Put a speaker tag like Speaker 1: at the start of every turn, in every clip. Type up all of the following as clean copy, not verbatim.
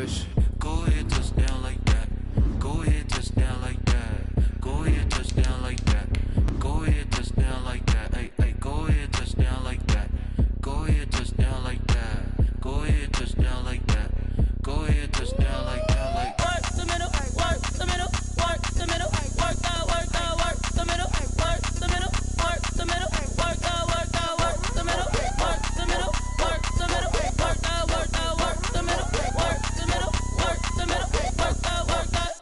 Speaker 1: push. Go ahead, touchdown like that. Go ahead, touchdown like that. Go ahead, touchdown like that. Go ahead, touchdown like that. Hey, hey, go ahead, touchdown like that. Go ahead, touchdown like that. Go ahead, touchdown like that. Go ahead, touchdown like that. Like
Speaker 2: work the middle, work the middle, work the middle, work out, work out, work the middle, work the middle, work the middle, work out, work out, work the middle, work the middle, work the middle, work out, work out, work the middle, work the middle, work the middle, work out, work out.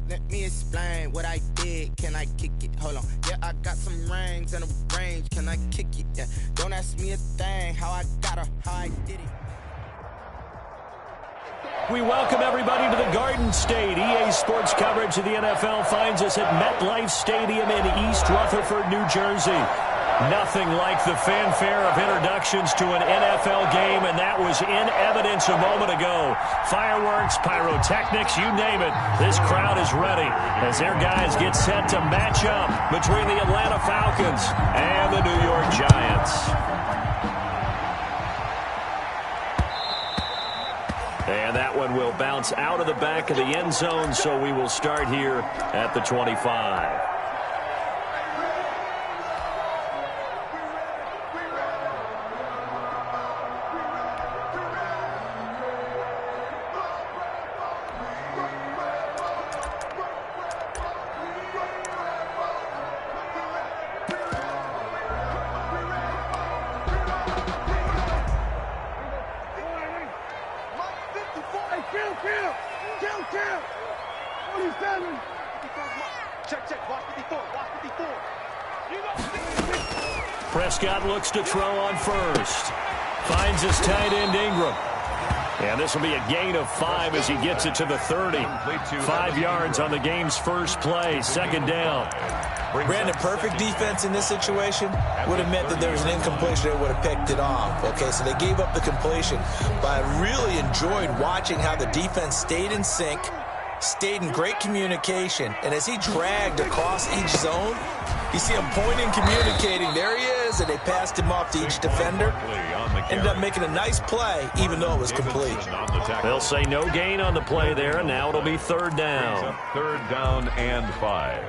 Speaker 3: Let me explain what I did. Can I kick it? Hold on. Yeah, I got some rings and a range. Can I kick it? Yeah. Don't ask me a thing. How I got her, how I did it.
Speaker 4: We welcome everybody to the Garden State. EA Sports coverage of the NFL finds us at MetLife Stadium in East Rutherford, New Jersey. Nothing like the fanfare of introductions to an NFL game, and that was in evidence a moment ago. Fireworks, pyrotechnics, you name it. This crowd is ready as their guys get set to match up between the Atlanta Falcons and the New York Giants. And that one will bounce out of the back of the end zone, so we will start here at the 25. Prescott looks to throw on first. Finds his tight end Ingram. And this will be a gain of 5 as he gets it to the 30. 5 yards on the game's first play. Second down.
Speaker 5: Brandon, perfect defense in this situation would have meant that there was an incompletion that would have picked it off. Okay, so they gave up the completion. But I really enjoyed watching how the defense stayed in sync, stayed in great communication, and as he dragged across each zone, you see him pointing, communicating. There he is, and they passed him off to each defender. Ended up making a nice play, even though it was complete.
Speaker 4: They'll say no gain on the play there, and now it'll be third down.
Speaker 6: Third down and 5.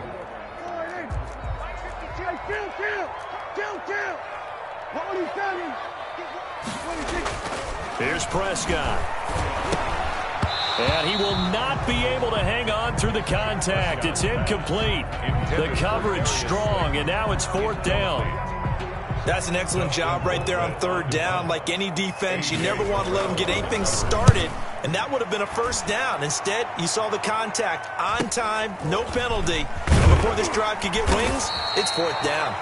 Speaker 4: Here's Prescott. And he will not be able to hang on through the contact. It's incomplete. The coverage strong, and now it's fourth down.
Speaker 5: That's an excellent job right there on third down. Like any defense, you never want to let them get anything started, and that would have been a first down. Instead, you saw the contact on time, no penalty. And before this drive could get wings, it's fourth down.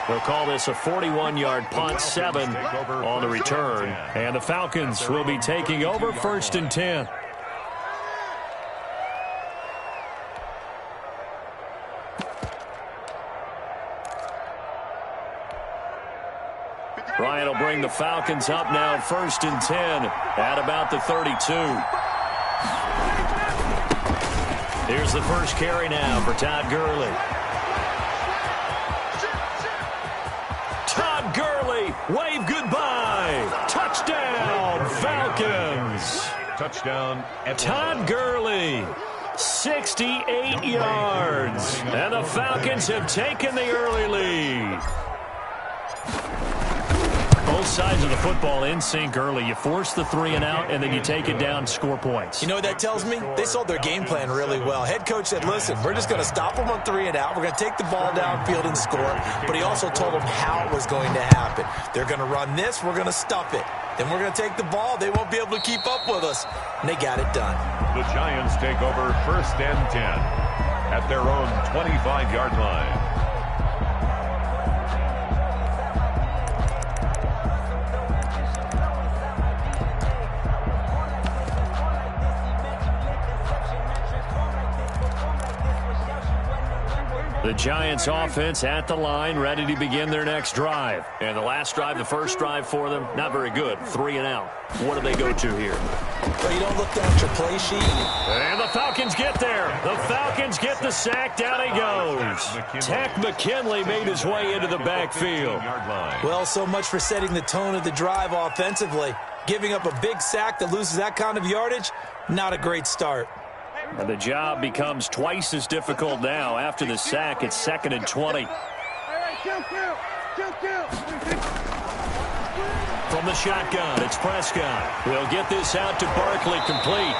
Speaker 4: They'll call this a 41-yard punt, 7 on the return. And the Falcons will be taking over first and 10. Ryan will bring the Falcons up now first and 10 at about the 32. Here's the first carry now for Todd Gurley. Todd Gurley, wave goodbye. Touchdown, Falcons.
Speaker 6: Touchdown.
Speaker 4: Todd Gurley, 68 yards. And the Falcons have taken the early lead. Both sides of the football in sync early. You force the 3 and out, and then you take it down, score points.
Speaker 5: You know what that tells me? They sold their game plan really well. Head coach said, listen, we're just going to stop them on 3 and out. We're going to take the ball downfield and score. But he also told them how it was going to happen. They're going to run this. We're going to stuff it. Then we're going to take the ball. They won't be able to keep up with us. And they got it done.
Speaker 6: The Giants take over first and 10 at their own 25-yard line.
Speaker 4: The Giants offense at the line, ready to begin their next drive. And the last drive, the first drive for them, not very good. 3 and out. What do they go to here?
Speaker 5: Well, you don't look down at your play sheet.
Speaker 4: And the Falcons get there. The Falcons get the sack. Down he goes. Tech McKinley made his way into the backfield.
Speaker 5: Well, so much for setting the tone of the drive offensively. Giving up a big sack that loses that kind of yardage, not a great start.
Speaker 4: And the job becomes twice as difficult now. After the sack, it's 2nd and 20. From the shotgun, it's Prescott. He'll get this out to Barkley, complete.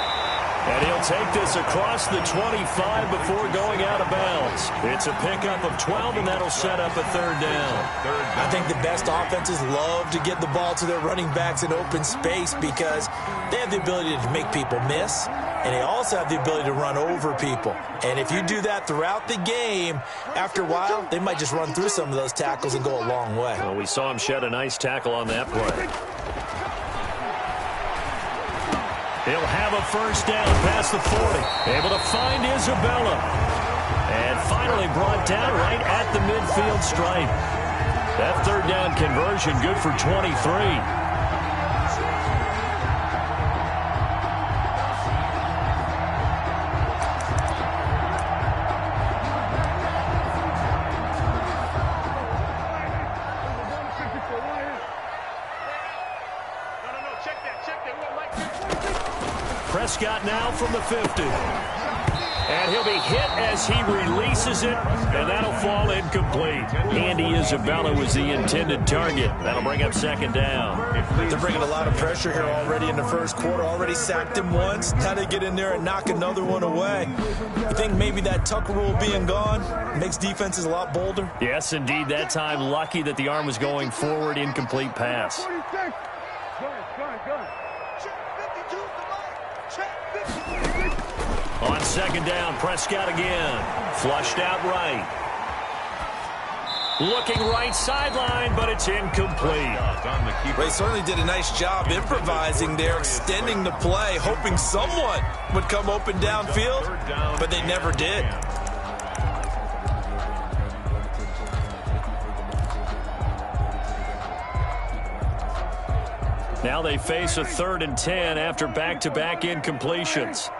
Speaker 4: And he'll take this across the 25 before going out of bounds. It's a pickup of 12, and that'll set up a 3rd down.
Speaker 5: I think the best offenses love to get the ball to their running backs in open space because they have the ability to make people miss, and they also have the ability to run over people. And if you do that throughout the game, after a while, they might just run through some of those tackles and go a long way.
Speaker 4: Well, we saw him shed a nice tackle on that play. He'll have a 1st down past the 40. Able to find Isabella. And finally brought down right at the midfield stripe. That 3rd down conversion good for 23. Prescott now from the 50. And he'll be hit as he releases it, and that'll fall incomplete. Andy Isabella was the intended target. That'll bring up 2nd down.
Speaker 5: They're bringing a lot of pressure here already in the 1st quarter. Already sacked him once. Now they get in there and knock another one away. I think maybe that Tucker rule being gone makes defenses a lot bolder.
Speaker 4: Yes, indeed. That time, lucky that the arm was going forward. Incomplete pass. On 2nd down, Prescott again. Flushed out right. Looking right sideline, but it's incomplete.
Speaker 5: They certainly did a nice job improvising there, extending the play, hoping someone would come open downfield, but they never did.
Speaker 4: Now they face a 3rd and 10 after back-to-back incompletions.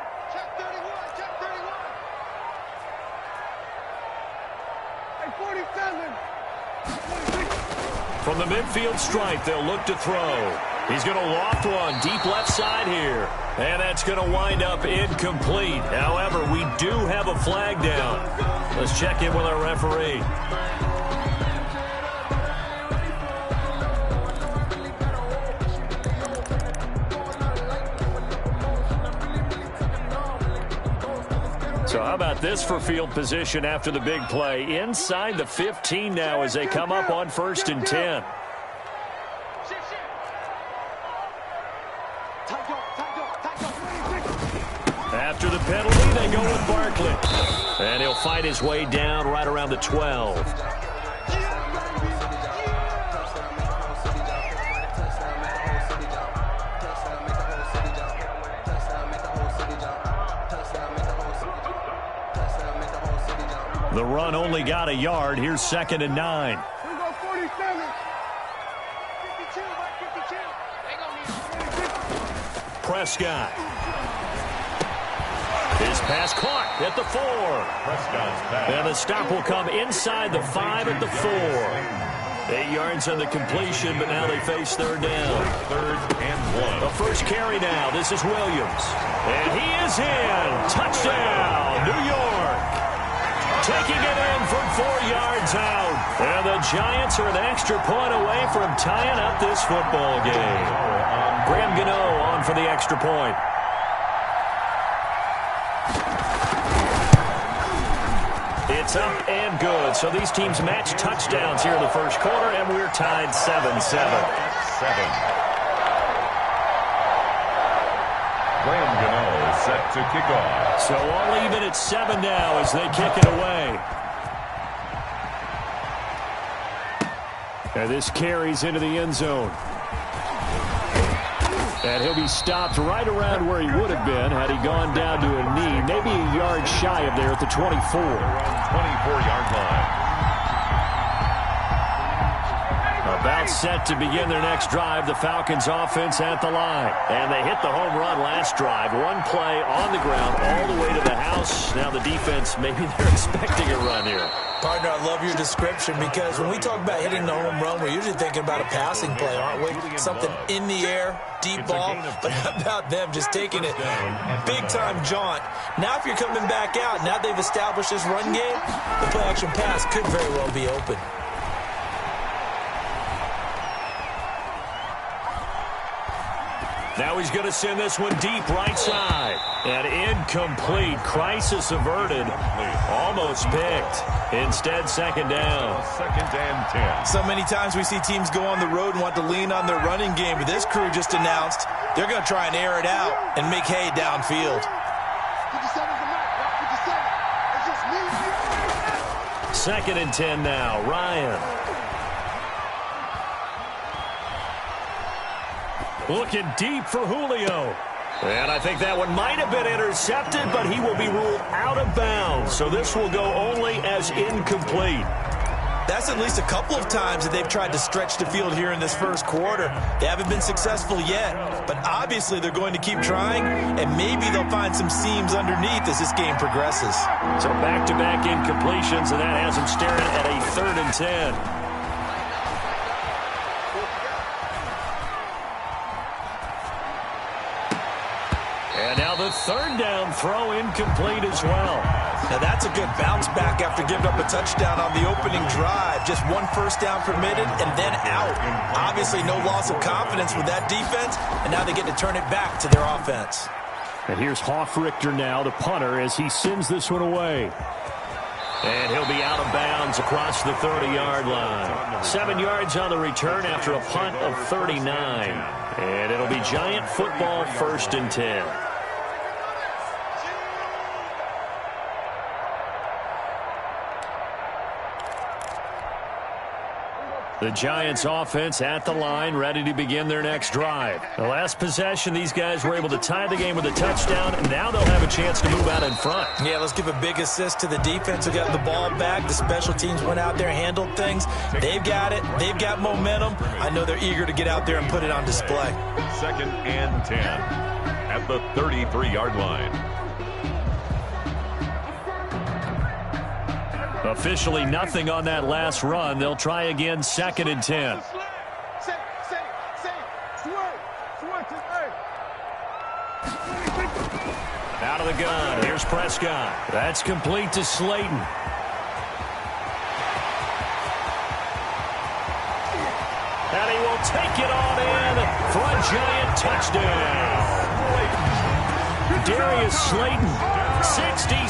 Speaker 4: From the midfield stripe, they'll look to throw. He's going to loft one deep left side here. And that's going to wind up incomplete. However, we do have a flag down. Let's check in with our referee. So how about this for field position after the big play? Inside the 15 now as they come up on 1st and 10. After the penalty, they go with Barkley. And he'll fight his way down right around the 12. The run only got a yard. Here's 2nd and 9. Prescott. His pass caught at the 4. And the stop will come inside the 5 at the 4. 8 yards on the completion, but now they face 3rd down.
Speaker 6: 3rd and 1.
Speaker 4: The first carry now. This is Williams. And he is in. Touchdown, New York. Taking it in from 4 yards out. And the Giants are an extra point away from tying up this football game. Graham Gano on for the extra point. It's up and good. So these teams match touchdowns here in the 1st quarter, and we're tied 7-7.
Speaker 6: Graham Gano set to kick off.
Speaker 4: So all even at 7 now as they kick it away. And this carries into the end zone. And he'll be stopped right around where he would have been had he gone down to a knee, maybe a yard shy of there at the 24.
Speaker 6: Around 24-yard line.
Speaker 4: About set to begin their next drive, the Falcons offense at the line. And they hit the home run last drive. One play on the ground all the way to the house. Now the defense, maybe they're expecting a run here.
Speaker 5: Partner, I love your description because when we talk about hitting the home run, we're usually thinking about a passing play, aren't we? Something in the air, deep ball. But how about them just taking it big-time jaunt? Now if you're coming back out, now they've established this run game, the play-action pass could very well be open.
Speaker 4: Now he's going to send this one deep right side. And incomplete. Crisis averted. Almost picked. Instead, second down.
Speaker 6: Second and 10.
Speaker 5: So many times we see teams go on the road and want to lean on their running game. But this crew just announced they're going to try and air it out and make hay downfield.
Speaker 4: Second and 10 now. Ryan. Looking deep for Julio. And I think that one might have been intercepted, but he will be ruled out of bounds. So this will go only as incomplete.
Speaker 5: That's at least a couple of times that they've tried to stretch the field here in this first quarter. They haven't been successful yet, but obviously they're going to keep trying, and maybe they'll find some seams underneath as this game progresses.
Speaker 4: So back-to-back incompletions, and that has them staring at a 3rd and 10. And now the 3rd down throw incomplete as well.
Speaker 5: Now that's a good bounce back after giving up a touchdown on the opening drive. Just 1 first down permitted and then out. Obviously no loss of confidence with that defense, and now they get to turn it back to their offense.
Speaker 4: And here's Hoffrichter now, the punter, as he sends this one away. And he'll be out of bounds across the 30-yard line. 7 yards on the return after a punt of 39. And it'll be Giant football, 1st and 10. The Giants offense at the line, ready to begin their next drive. The last possession, these guys were able to tie the game with a touchdown, and now they'll have a chance to move out in front.
Speaker 5: Yeah, let's give a big assist to the defense who got the ball back. The special teams went out there, handled things. They've got it. They've got momentum. I know they're eager to get out there and put it on display.
Speaker 6: 2nd and 10 at the 33-yard line.
Speaker 4: Officially nothing on that last run. They'll try again, 2nd and 10. Out of the gun. Here's Prescott. That's complete to Slayton. And he will take it on in for a Giant touchdown. Darius Slayton. 67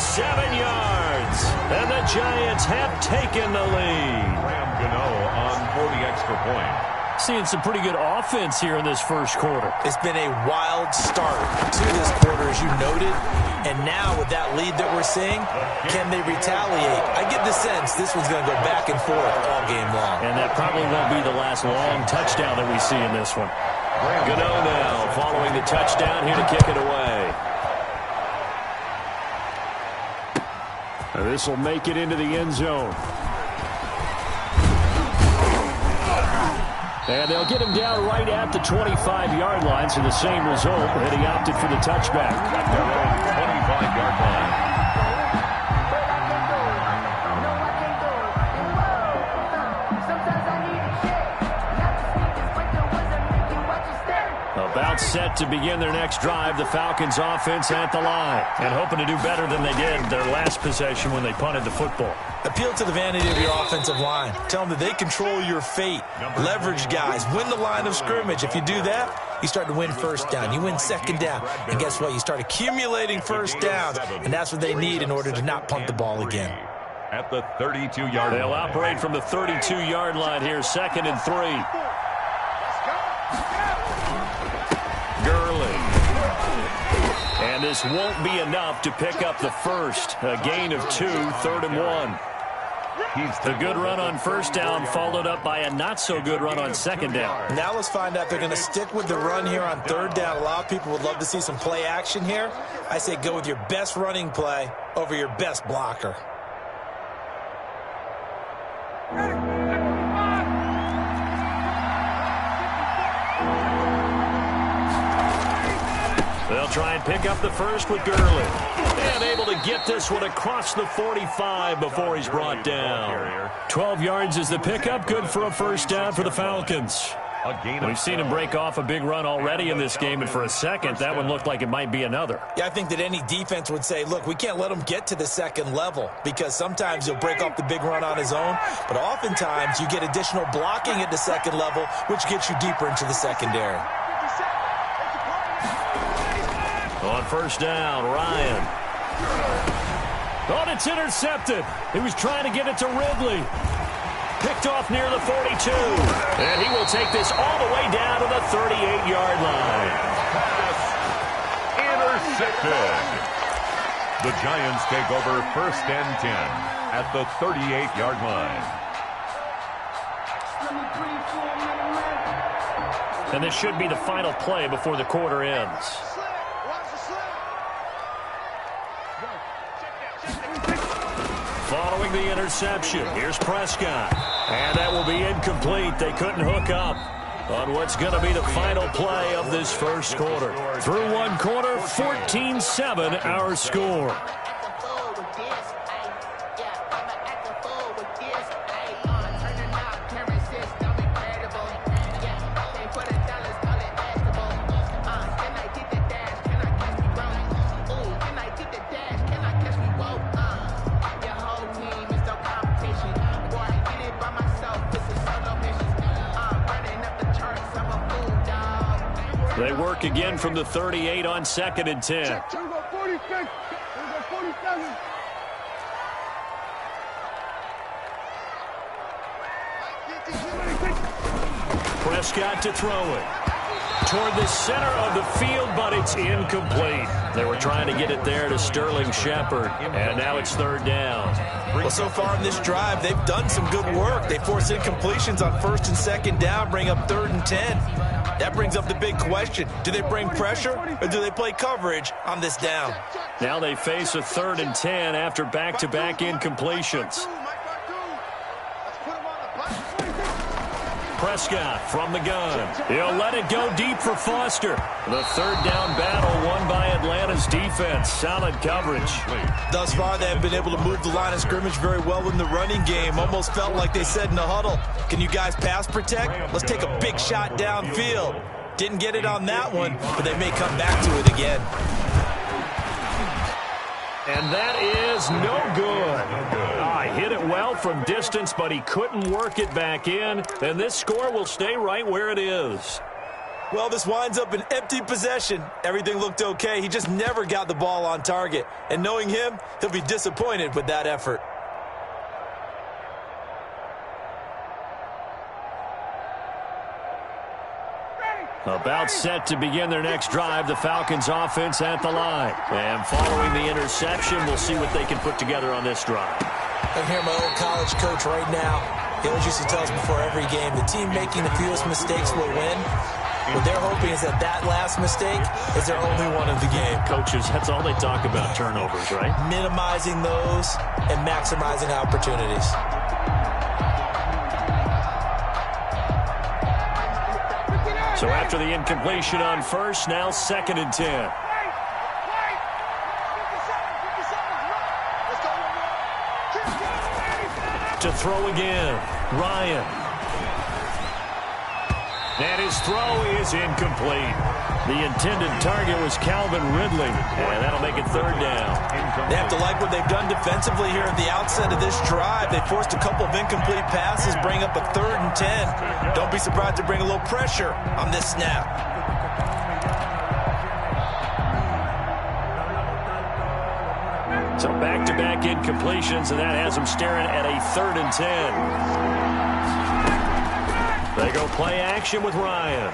Speaker 4: yards, and the Giants have taken the lead.
Speaker 6: On for the extra point.
Speaker 4: Seeing some pretty good offense here in this first quarter.
Speaker 5: It's been a wild start to this quarter, as you noted, and now with that lead that we're seeing, can they retaliate? I get the sense this one's going to go back and forth all game long.
Speaker 4: And that probably won't be the last long touchdown that we see in this one. Gano now following the touchdown here to kick it away. This will make it into the end zone. And they'll get him down right at the 25-yard line, so the same result, and he opted for the touchback.
Speaker 6: At their own 25-yard line.
Speaker 4: About set to begin their next drive, the Falcons offense at the line, and hoping to do better than they did their last possession when they punted the football.
Speaker 5: Appeal to the vanity of your offensive line. Tell them that they control your fate. Leverage guys. Win the line of scrimmage. If you do that, you start to win first down. You win second down. And guess what? You start accumulating first downs, and that's what they need in order to not punt the ball again.
Speaker 6: At the 32-yard line.
Speaker 4: They'll operate from the 32-yard line here, 2nd and 3. Gurley. And this won't be enough to pick up the first. A gain of 2, 3rd and 1. The good run on first down followed up by a not-so-good run on second down.
Speaker 5: Now let's find out if they're going to stick with the run here on 3rd down. A lot of people would love to see some play action here. I say go with your best running play over your best blocker.
Speaker 4: They'll try and pick up the first with Gurley. And able to get this one across the 45 before he's brought down. 12 yards is the pickup. Good for a first down for the Falcons. We've seen him break off a big run already in this game, and for a second, that one looked like it might be another.
Speaker 5: Yeah, I think that any defense would say, look, we can't let him get to the second level, because sometimes he'll break off the big run on his own, but oftentimes you get additional blocking at the second level, which gets you deeper into the secondary.
Speaker 4: On first down, Ryan. Oh, and it's intercepted. He was trying to get it to Ridley. Picked off near the 42. And he will take this all the way down to the 38-yard line.
Speaker 6: Intercepted. The Giants take over first and 10 at the 38-yard line.
Speaker 4: And this should be the final play before the quarter ends. Following the interception, here's Prescott. And that will be incomplete. They couldn't hook up on what's going to be the final play of this first quarter. Through one quarter, 14-7 our score. They work again from the 38 on 2nd and 10. Prescott to throw it. Toward the center of the field, but it's incomplete. They were trying to get it there to Sterling Shepard, and now it's third down.
Speaker 5: Well, so far in this drive, they've done some good work. They force incompletions on 1st and 2nd down, bring up 3rd and 10. That brings up the big question. Do they bring pressure, or do they play coverage on this down?
Speaker 4: Now they face a 3rd and 10 after back-to-back incompletions. Prescott from the gun. He'll let it go deep for Foster. The third down battle won by Atlanta's defense. Solid coverage.
Speaker 5: Thus far, they have been able to move the line of scrimmage very well in the running game. Almost felt like they said in the huddle, can you guys pass protect? Let's take a big shot downfield. Didn't get it on that one, but they may come back to it again.
Speaker 4: And that is no good. Hit it well from distance, but he couldn't work it back in. And this score will stay right where it is.
Speaker 5: Well, this winds up an empty possession. Everything looked okay. He just never got the ball on target. And knowing him, he'll be disappointed with that effort.
Speaker 4: About set to begin their next drive, the Falcons offense at the line. And following the interception, we'll see what they can put together on this drive.
Speaker 5: I hear my old college coach right now. He always used to tell us before every game, the team making the fewest mistakes will win. What they're hoping is that that last mistake is their only one of the game.
Speaker 4: Coaches, that's all they talk about, turnovers, right?
Speaker 5: Minimizing those and maximizing opportunities.
Speaker 4: So after the incompletion on first, now 2nd and 10. To throw again, Ryan. And his throw is incomplete. The intended target was Calvin Ridley, and that'll make it third down.
Speaker 5: They have to like what they've done defensively here at the outset of this drive. They forced a couple of incomplete passes, bring up a 3rd and 10. Don't be surprised to bring a little pressure on this snap.
Speaker 4: So back-to-back incompletions, and that has them staring at a 3rd and 10. They go play action with Ryan.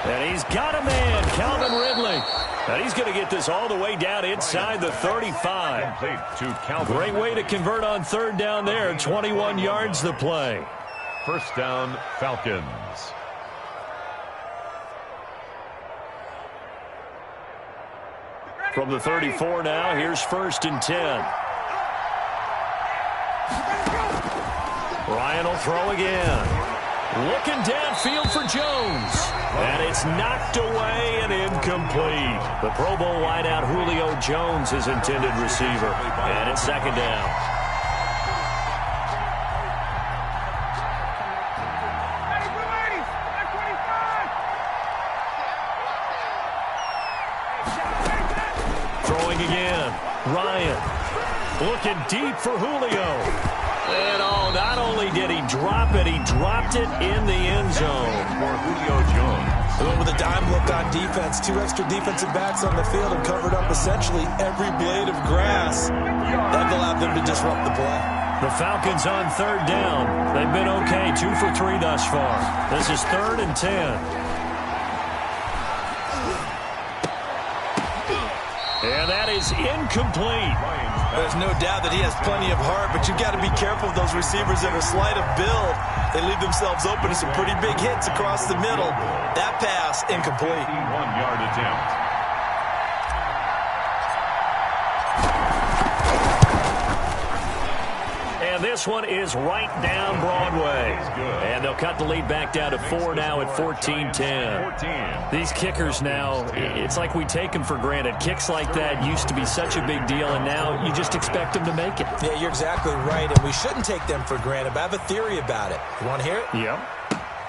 Speaker 4: And he's got a man, Calvin Ridley. And he's going to get this all the way down inside the 35. Great way to convert on 3rd down there. 21 yards the play.
Speaker 6: First down, Falcons.
Speaker 4: From the 34 now, here's 1st and 10. Ryan will throw again. Looking downfield for Jones. And it's knocked away and incomplete. The Pro Bowl wideout Julio Jones, his intended receiver. And it's second down. Throwing again. Ryan. Looking deep for Julio. And not only did he drop it, he dropped it in the end zone.
Speaker 6: For Julio Jones.
Speaker 5: With a dime look on defense, 2 extra defensive backs on the field and covered up essentially every blade of grass. That allowed them to disrupt the play.
Speaker 4: The Falcons on third down. They've been okay, 2 for 3 thus far. This is 3rd and 10. And that is incomplete.
Speaker 5: There's no doubt that he has plenty of heart, but you've got to be careful of those receivers that are slight of build. They leave themselves open to some pretty big hits across the middle. That pass, incomplete.
Speaker 6: 1-yard attempt.
Speaker 4: And this one is right down Broadway. And they'll cut the lead back down to 4 now at 14-10. These kickers now, it's like we take them for granted. Kicks like that used to be such a big deal, and now you just expect them to make it.
Speaker 5: Yeah, you're exactly right, and we shouldn't take them for granted. But I have a theory about it. You want to hear it?
Speaker 4: Yep.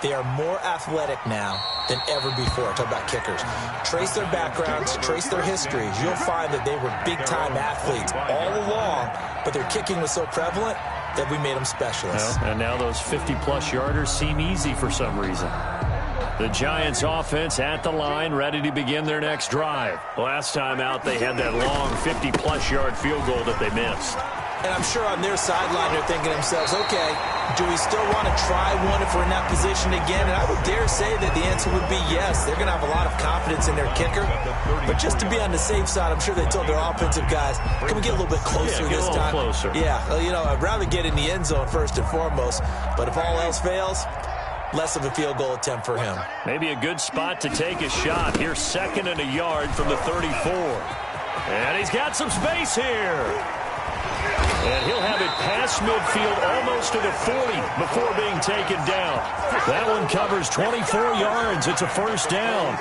Speaker 5: They are more athletic now than ever before. Talk about kickers. Trace their backgrounds, trace their histories. You'll find that they were big-time athletes all along, but their kicking was so prevalent that we made them specialists.
Speaker 4: Well, and now those 50-plus yarders seem easy for some reason. The Giants offense at the line, ready to begin their next drive. Last time out, they had that long 50-plus yard field goal that they missed.
Speaker 5: And I'm sure on their sideline they're thinking to themselves, okay, do we still want to try one if we're in that position again? And I would dare say that the answer would be yes. They're going to have a lot of confidence in their kicker. But just to be on the safe side, I'm sure they told their offensive guys, can we get a little bit closer this time?
Speaker 4: Closer.
Speaker 5: Yeah, I'd rather get in the end zone first and foremost. But if all else fails, less of a field goal attempt for him.
Speaker 4: Maybe a good spot to take a shot. Here's 2nd and a yard from the 34. And he's got some space here. And he'll have it past midfield almost to the 40 before being taken down. That one covers 24 yards. It's a first down.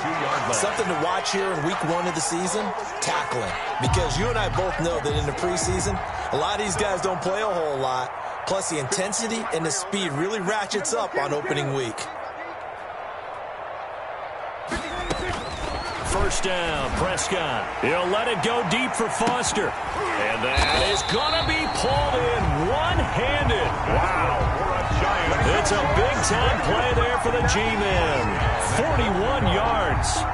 Speaker 5: Something to watch here in week 1 of the season, tackling. Because you and I both know that in the preseason, a lot of these guys don't play a whole lot. Plus, the intensity and the speed really ratchets up on opening week.
Speaker 4: First down, Prescott. He'll let it go deep for Foster. And that is going to be pulled in one-handed. Wow. It's a big-time play there for the G-men. 41 yards.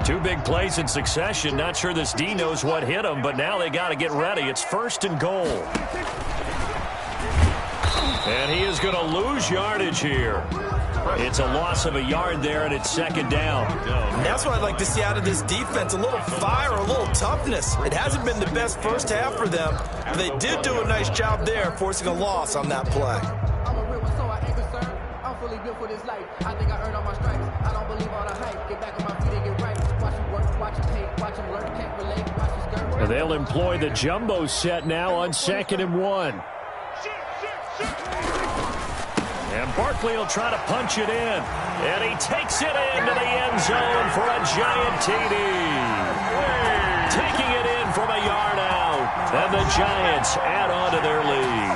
Speaker 4: Two big plays in succession. Not sure this D knows what hit him, but now they got to get ready. It's 1st and goal. And he is going to lose yardage here. It's a loss of a yard there, and it's 2nd down.
Speaker 5: And that's what I'd like to see out of this defense, a little fire, a little toughness. It hasn't been the best first half for them, but they did do a nice job there, forcing a loss on that play.
Speaker 7: I'm a real one, so I ain't concerned. I'm fully built for this life. I think I earned all my stripes. I don't believe all the hype. Get back on my feet and get right. Watch him work, watch him paint, watch him learn, can't relate, watch his skirt.
Speaker 4: They'll employ the jumbo set now on 2nd and 1. And Barkley will try to punch it in. And he takes it into the end zone for a giant TD. Taking it in from a yard out. And the Giants add on to their lead.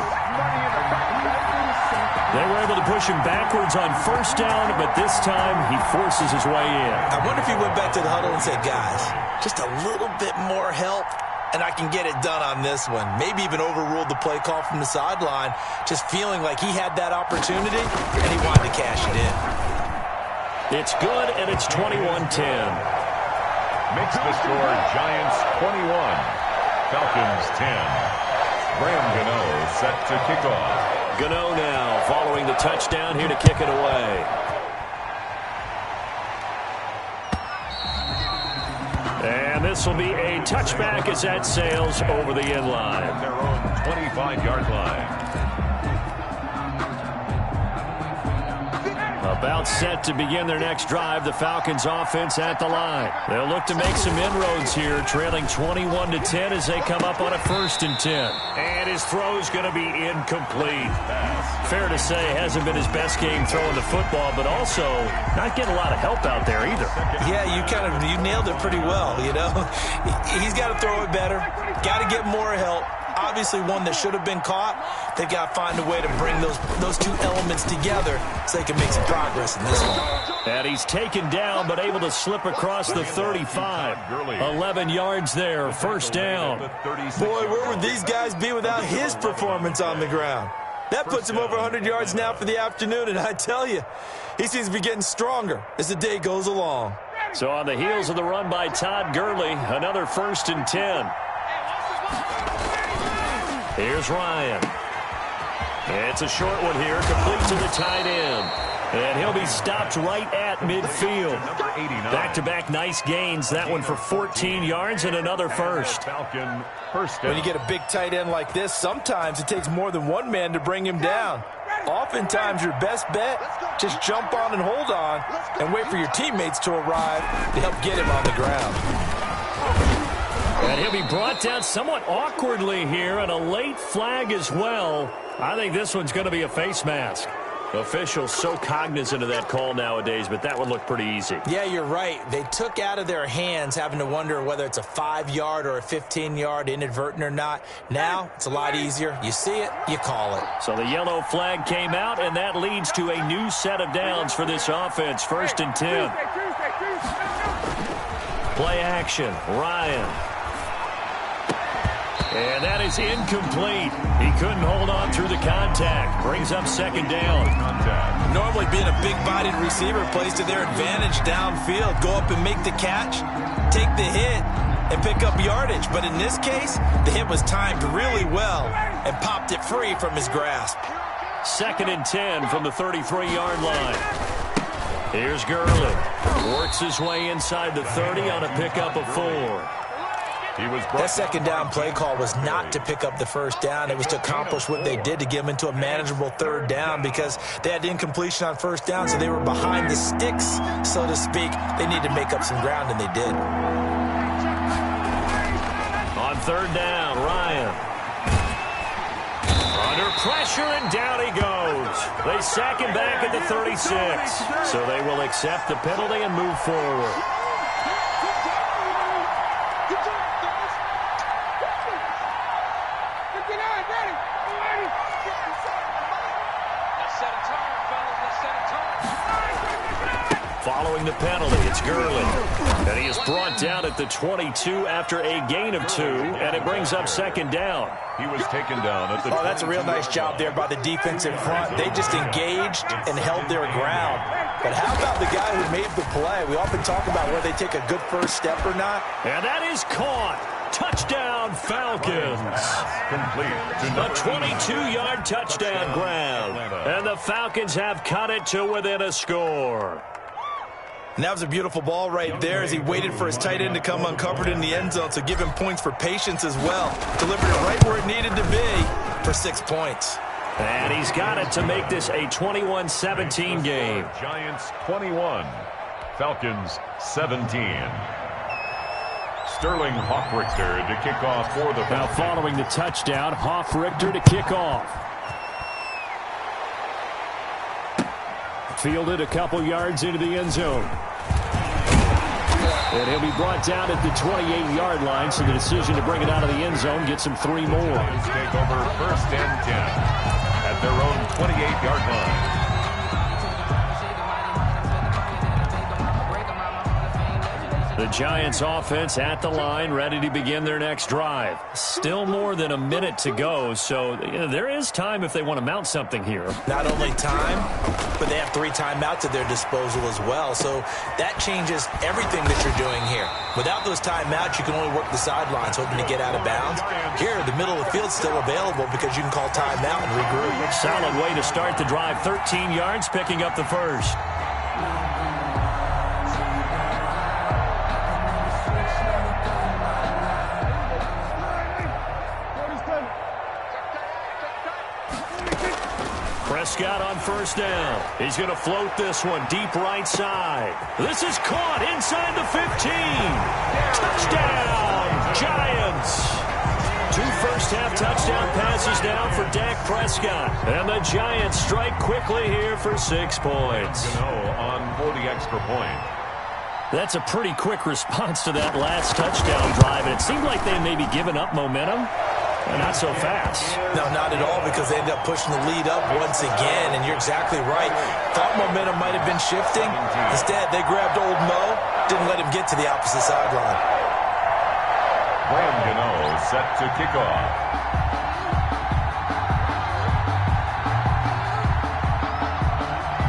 Speaker 4: They were able to push him backwards on first down, but this time he forces his way in.
Speaker 5: I wonder if he went back to the huddle and said, guys, just a little bit more help, and I can get it done on this one. Maybe even overruled the play call from the sideline, just feeling like he had that opportunity, and he wanted to cash it in.
Speaker 4: It's good, and it's 21-10.
Speaker 6: Makes the score Giants 21, Falcons 10. Graham Gano set to kick off.
Speaker 4: Gano now following the touchdown here to kick it away. And this will be a touchback as that sails over the end line.
Speaker 6: At their own 25-yard line.
Speaker 4: A About set to begin their next drive, the Falcons offense at the line. They'll look to make some inroads here, trailing 21-10 as they come up on a 1st and 10. And his throw's going to be incomplete. Fair to say, hasn't been his best game throwing the football, but also not getting a lot of help out there either.
Speaker 5: Yeah, you nailed it pretty well, you know. He's got to throw it better, got to get more help. Obviously one that should have been caught. They've got to find a way to bring those two elements together so they can make some progress in this one.
Speaker 4: And he's taken down but able to slip across the 35. 11 yards there, 1st down.
Speaker 5: Boy, where would these guys be without his performance on the ground? That puts him over 100 yards now for the afternoon, and I tell you, he seems to be getting stronger as the day goes along.
Speaker 4: So on the heels of the run by Todd Gurley, another 1st and 10. Here's Ryan. It's a short one here, complete to the tight end. And he'll be stopped right at midfield. Back-to-back nice gains. That one for 14 yards and another first.
Speaker 5: When you get a big tight end like this, sometimes it takes more than one man to bring him down. Oftentimes, your best bet, just jump on and hold on and wait for your teammates to arrive to help get him on the ground.
Speaker 4: And he'll be brought down somewhat awkwardly here, and a late flag as well. I think this one's going to be a face mask. Officials so cognizant of that call nowadays, but that one looked pretty easy.
Speaker 5: Yeah, you're right. They took out of their hands having to wonder whether it's a 5-yard or a 15-yard, inadvertent or not. Now, it's a lot easier. You see it, you call it.
Speaker 4: So the yellow flag came out, and that leads to a new set of downs for this offense. 1st and 10. Play action, Ryan. And that is incomplete. He couldn't hold on through the contact. Brings up 2nd down.
Speaker 5: Normally being a big-bodied receiver plays to their advantage downfield. Go up and make the catch, take the hit, and pick up yardage. But in this case, the hit was timed really well and popped it free from his grasp.
Speaker 4: 2nd and 10 from the 33-yard line. Here's Gurley. Works his way inside the 30 on a pickup of 4.
Speaker 5: That 2nd down play call was not to pick up the 1st down. It was to accomplish what they did to get them into a manageable 3rd down because they had incompletion on 1st down, so they were behind the sticks, so to speak. They needed to make up some ground, and they did.
Speaker 4: On 3rd down, Ryan. Under pressure, and down he goes. They sack him back at the 36. So they will accept the penalty and move forward. Following the penalty, it's Gurley. And he is brought down at the 22 after a gain of 2, and it brings up 2nd down.
Speaker 6: He was taken down at the
Speaker 5: Oh, that's a real nice job there by the defense in front. They just engaged and held their ground. But how about the guy who made the play? We often talk about whether they take a good first step or not.
Speaker 4: And that is caught. Touchdown, Falcons. A 22-yard touchdown grab. And the Falcons have cut it to within a score.
Speaker 5: And that was a beautiful ball right there as he waited for his tight end to come uncovered in the end zone, so give him points for patience as well. Delivered it right where it needed to be for 6 points.
Speaker 4: And he's got it to make this a 21-17 game.
Speaker 6: Giants 21, Falcons 17. Sterling Hoffrichter to kick off for the Falcons.
Speaker 4: Now following the touchdown, Hoffrichter to kick off. Fielded a couple yards into the end zone. And he'll be brought down at the 28-yard line, so the decision to bring it out of the end zone gets him 3 more.
Speaker 6: Take over 1st and 10 at their own 28-yard line.
Speaker 4: The Giants offense at the line, ready to begin their next drive. Still more than a minute to go, so there is time if they want to mount something here.
Speaker 5: Not only time, but they have 3 timeouts at their disposal as well, so that changes everything that you're doing here. Without those timeouts, you can only work the sidelines, hoping to get out of bounds. Here, the middle of the field's still available because you can call timeout and regroup.
Speaker 4: Solid way to start the drive. 13 yards, picking up the first. Prescott on first down. He's going to float this one deep right side. This is caught inside the 15. Touchdown, Giants. 2 first-half touchdown passes down for Dak Prescott. And the Giants strike quickly here for 6 points.
Speaker 6: On for the extra point.
Speaker 4: That's a pretty quick response to that last touchdown drive. And it seemed like they may be giving up momentum. Not so fast.
Speaker 5: No, not at all, because they ended up pushing the lead up once again, and you're exactly right. Thought momentum might have been shifting. Instead, they grabbed old Mo, didn't let him get to the opposite sideline.
Speaker 6: Graham Gano set to kick off.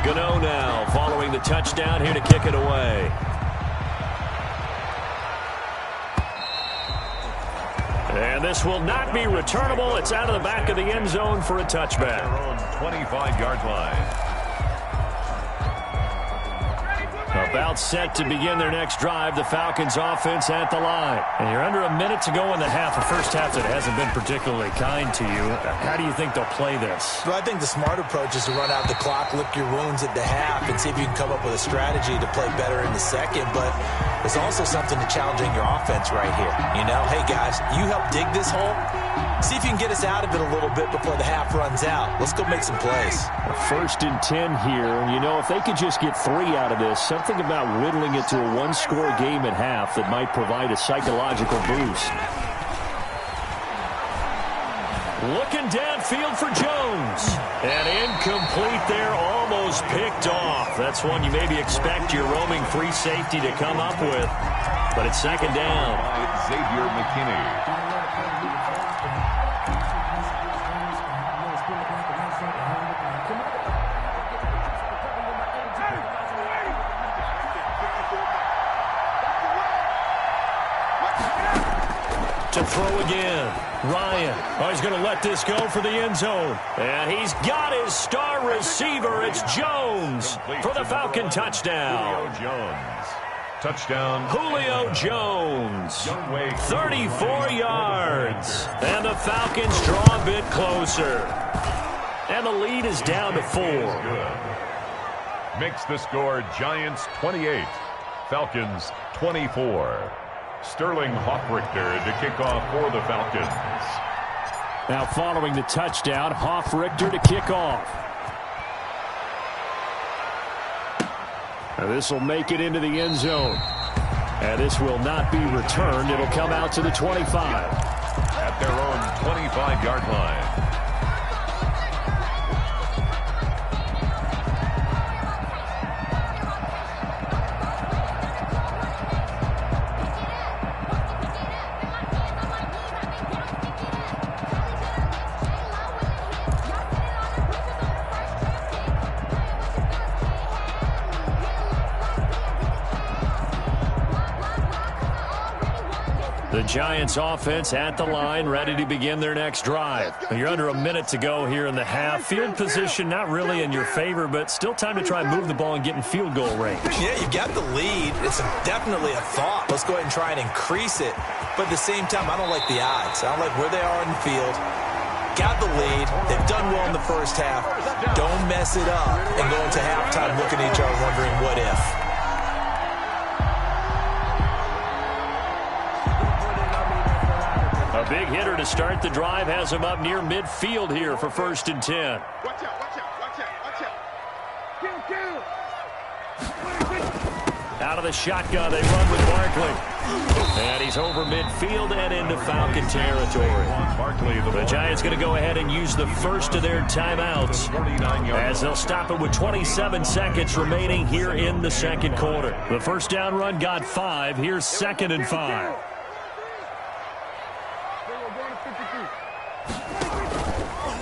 Speaker 4: Gano now following the touchdown here to kick it away. And this will not be returnable. It's out of the back of the end zone for a touchback.
Speaker 6: Their own 25-yard line.
Speaker 4: About set to begin their next drive. The Falcons offense at the line. And you're under a minute to go in the half. A first half that hasn't been particularly kind to you. How do you think they'll play this?
Speaker 5: Well, I think the smart approach is to run out the clock, lick your wounds at the half, and see if you can come up with a strategy to play better in the second. But there's also something to challenging your offense right here. You know, hey, guys, you help dig this hole. See if you can get us out of it a little bit before the half runs out. Let's go make some plays.
Speaker 4: First and 10 here. And, you know, if they could just get 3 out of this, something about whittling it to a 1-score game at half that might provide a psychological boost. Looking downfield for Jones. And incomplete there, almost picked off. That's one you maybe expect your roaming free safety to come up with. But it's second down.
Speaker 6: Xavier McKinney.
Speaker 4: To throw again. Ryan. Oh, he's going to let this go for the end zone. And he's got his star receiver. It's Jones for the Falcon touchdown.
Speaker 6: Julio Jones. Touchdown.
Speaker 4: Julio Jones. 34 yards. And the Falcons draw a bit closer. And the lead is down to 4.
Speaker 6: Good. Makes the score Giants 28. Falcons 24. Sterling Hoffrichter to kick off for the Falcons.
Speaker 4: Now following the touchdown, Hoffrichter to kick off. This will make it into the end zone. And this will not be returned. It'll come out to the 25.
Speaker 6: At their own 25-yard line.
Speaker 4: The Giants offense at the line, ready to begin their next drive. You're under a minute to go here in the half. Field position not really in your favor, but still time to try and move the ball and get in field goal range.
Speaker 5: Yeah, you got the lead. It's definitely a thought. Let's go ahead and try and increase it. But at the same time, I don't like the odds. I don't like where they are in the field. Got the lead. They've done well in the first half. Don't mess it up and go into halftime looking at each other wondering what if.
Speaker 4: A big hitter to start the drive has him up near midfield here for first and 10.
Speaker 8: Watch out, watch out, watch out, watch out. Kill.
Speaker 4: Out of the shotgun, they run with Barkley. And he's over midfield and into Falcon territory. The Giants going to go ahead and use the first of their timeouts as they'll stop it with 27 seconds remaining here in the second quarter. The first down run got 5. Here's second and 5.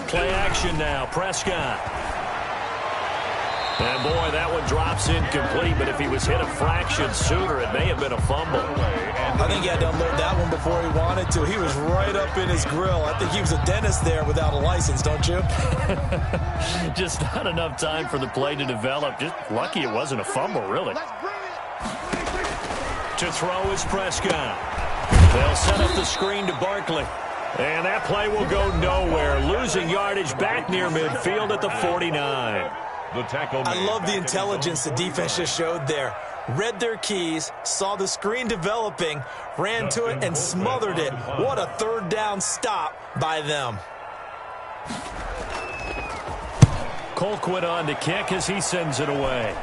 Speaker 4: Play action now, Prescott. And boy, that one drops incomplete, but if he was hit a fraction sooner, it may have been a fumble.
Speaker 5: I think he had to unload that one before he wanted to. He was right up in his grill. I think he was a dentist there without a license, don't you?
Speaker 4: Just not enough time for the play to develop. Just lucky it wasn't a fumble, really. To throw is Prescott. They'll set up the screen to Barkley. And that play will go nowhere. Losing yardage back near midfield at the 49.
Speaker 6: The tackle.
Speaker 5: I love the intelligence the defense just showed there. Read their keys, saw the screen developing, ran to it, and smothered it. What a third down stop by them.
Speaker 4: Colquitt on to kick as he sends it away.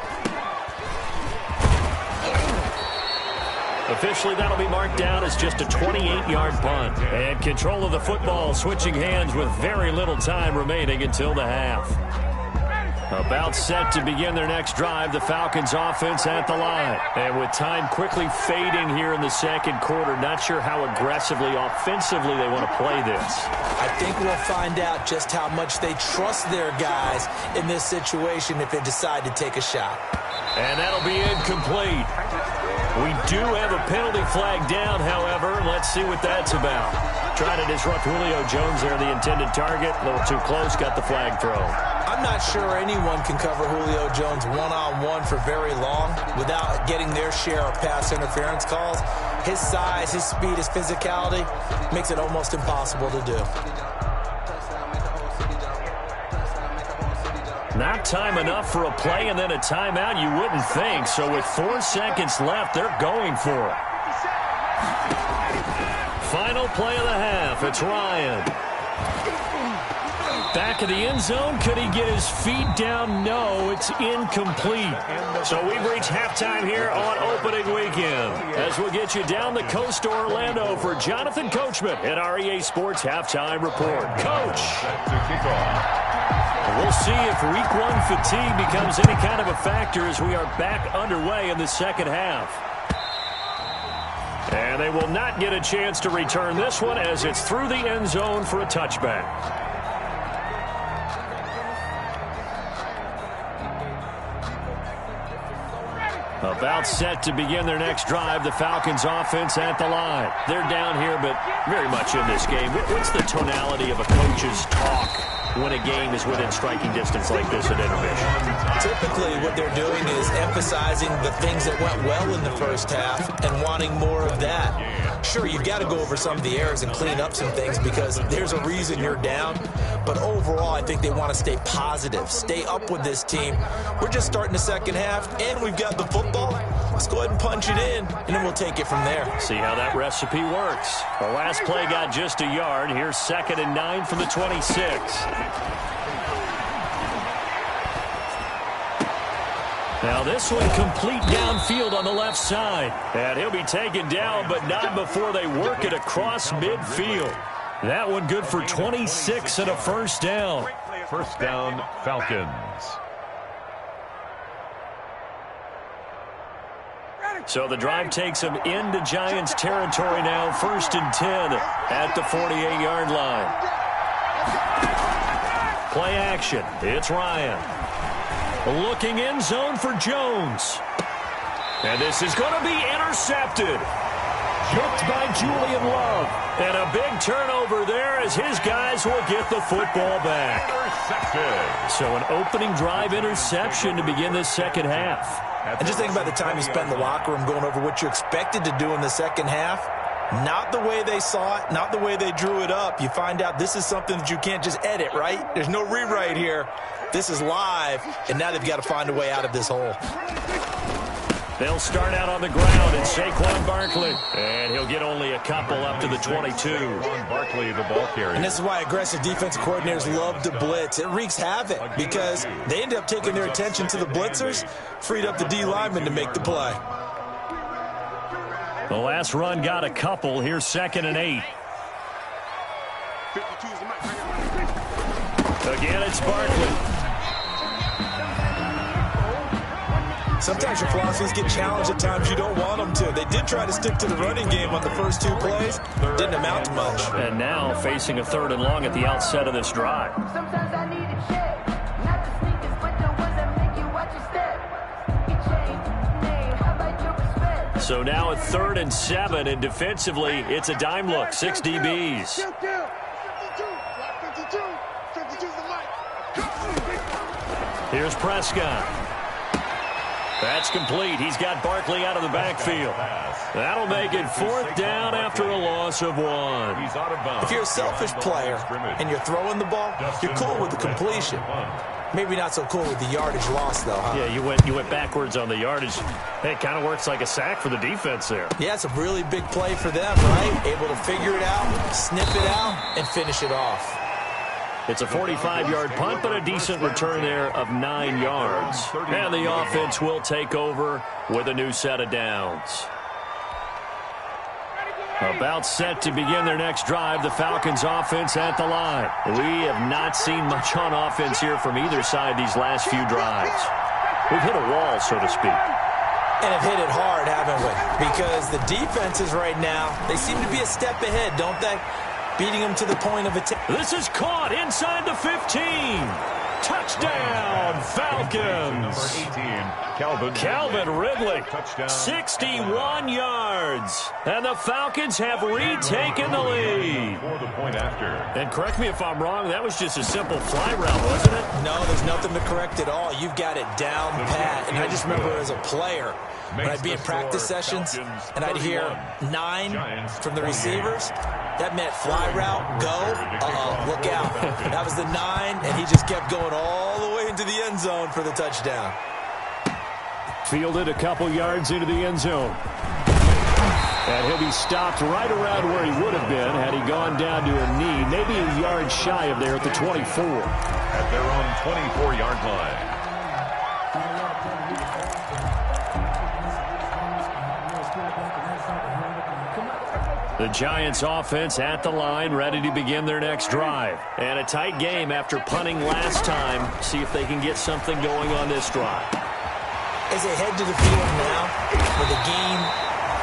Speaker 4: Officially, that'll be marked down as just a 28-yard punt. And control of the football switching hands with very little time remaining until the half. About set to begin their next drive, the Falcons offense at the line. And with time quickly fading here in the second quarter, not sure how aggressively, offensively they want to play this.
Speaker 5: I think we'll find out just how much they trust their guys in this situation if they decide to take a shot.
Speaker 4: And that'll be incomplete. We do have a penalty flag down, however. Let's see what that's about. Trying to disrupt Julio Jones there, the intended target. A little too close, got the flag thrown.
Speaker 5: I'm not sure anyone can cover Julio Jones one-on-one for very long without getting their share of pass interference calls. His size, his speed, his physicality makes it almost impossible to do.
Speaker 4: Not time enough for a play and then a timeout, you wouldn't think. So with 4 seconds left, they're going for it. Final play of the half. It's Ryan. Back of the end zone. Could he get his feet down? No, it's incomplete. So we've reached halftime here on opening weekend. As we'll get you down the coast to Orlando for Jonathan Coachman at our EA Sports Halftime Report. Coach. We'll see if week 1 fatigue becomes any kind of a factor as we are back underway in the second half. And they will not get a chance to return this one as it's through the end zone for a touchback. About set to begin their next drive, the Falcons offense at the line. They're down here, but very much in this game. What's the tonality of a coach's talk when a game is within striking distance like this at intermission?
Speaker 5: Typically, what they're doing is emphasizing the things that went well in the first half and wanting more of that. Sure, you've got to go over some of the errors and clean up some things because there's a reason you're down. But overall, I think they want to stay positive, stay up with this team. We're just starting the second half, and we've got the football. Let's go ahead and punch it in, and then we'll take it from there.
Speaker 4: See how that recipe works. The last play got just a yard. Here's 2nd and 9 from the 26. Now this one complete downfield on the left side. And he'll be taken down, but not before they work it across midfield. That one good for 26 and a first down.
Speaker 6: First down, Falcons.
Speaker 4: So the drive takes them into Giants territory now. 1st and 10 at the 48-yard line. Play action. It's Ryan. Looking in zone for Jones. And this is going to be intercepted. Juked by Julian Love. And a big turnover there as his guys will get the football back.
Speaker 6: Intercepted.
Speaker 4: So an opening drive interception to begin this second half.
Speaker 5: And just think about the time you spent in the locker room going over what you expected to do in the second half. Not the way they saw it, not the way they drew it up. You find out this is something that you can't just edit, right? There's no rewrite here. This is live, and now they've got to find a way out of this hole.
Speaker 4: They'll start out on the ground, and Saquon Barkley. And he'll get only a couple up to the 22.
Speaker 6: Barkley, the ball carrier.
Speaker 5: And this is why aggressive defensive coordinators love to blitz. It wreaks havoc because they end up taking their attention to the blitzers, freed up the D lineman to make the play.
Speaker 4: The last run got a couple. Here's 2nd and 8. Again, it's Barkley.
Speaker 5: Sometimes your philosophies get challenged at times you don't want them to. They did try to stick to the running game on the first 2 plays. Didn't amount to much.
Speaker 4: And now facing a 3rd and long at the outset of this drive.
Speaker 2: Sometimes I need a check. Not the sneakers, but the ones that make you watch your step. Your chain, name, how about your respect?
Speaker 4: So now a 3rd and 7, and defensively, it's a dime look. 6 DBs. Here's Prescott. That's complete. He's got Barkley out of the backfield. That'll make it 4th down after a loss of 1.
Speaker 5: If you're a selfish player and you're throwing the ball, you're cool with the completion. Maybe not so cool with the yardage loss, though, huh?
Speaker 4: Yeah, you went backwards on the yardage. Hey, it kind of works like a sack for the defense there.
Speaker 5: Yeah, it's a really big play for them, right? Able to figure it out, snip it out, and finish it off.
Speaker 4: It's a 45-yard punt, but a decent return there of 9 yards. And the offense will take over with a new set of downs. About set to begin their next drive, the Falcons offense at the line. We have not seen much on offense here from either side these last few drives. We've hit a wall, so to speak.
Speaker 5: And have hit it hard, haven't we? Because the defenses right now, they seem to be a step ahead, don't they? Beating them to the point of attack.
Speaker 4: This is caught inside the 15. Touchdown, Falcons. Calvin Ridley, 61 yards. And the Falcons have retaken the lead. And correct me if I'm wrong, that was just a simple fly route, wasn't it?
Speaker 5: No, there's nothing to correct at all. You've got it down pat. And I just remember as a player, when I'd be in practice sessions and I'd hear 9 from the receivers, that meant fly route, go, look out. That was the 9, and he just kept going all the way into the end zone for the touchdown.
Speaker 4: Fielded a couple yards into the end zone. And he'll be stopped right around where he would have been had he gone down to a knee, maybe a yard shy of there at the 24.
Speaker 6: At their own 24-yard line.
Speaker 4: The Giants offense at the line, ready to begin their next drive. And a tight game after punting last time. See if they can get something going on this drive.
Speaker 5: As they head to the field now, with the game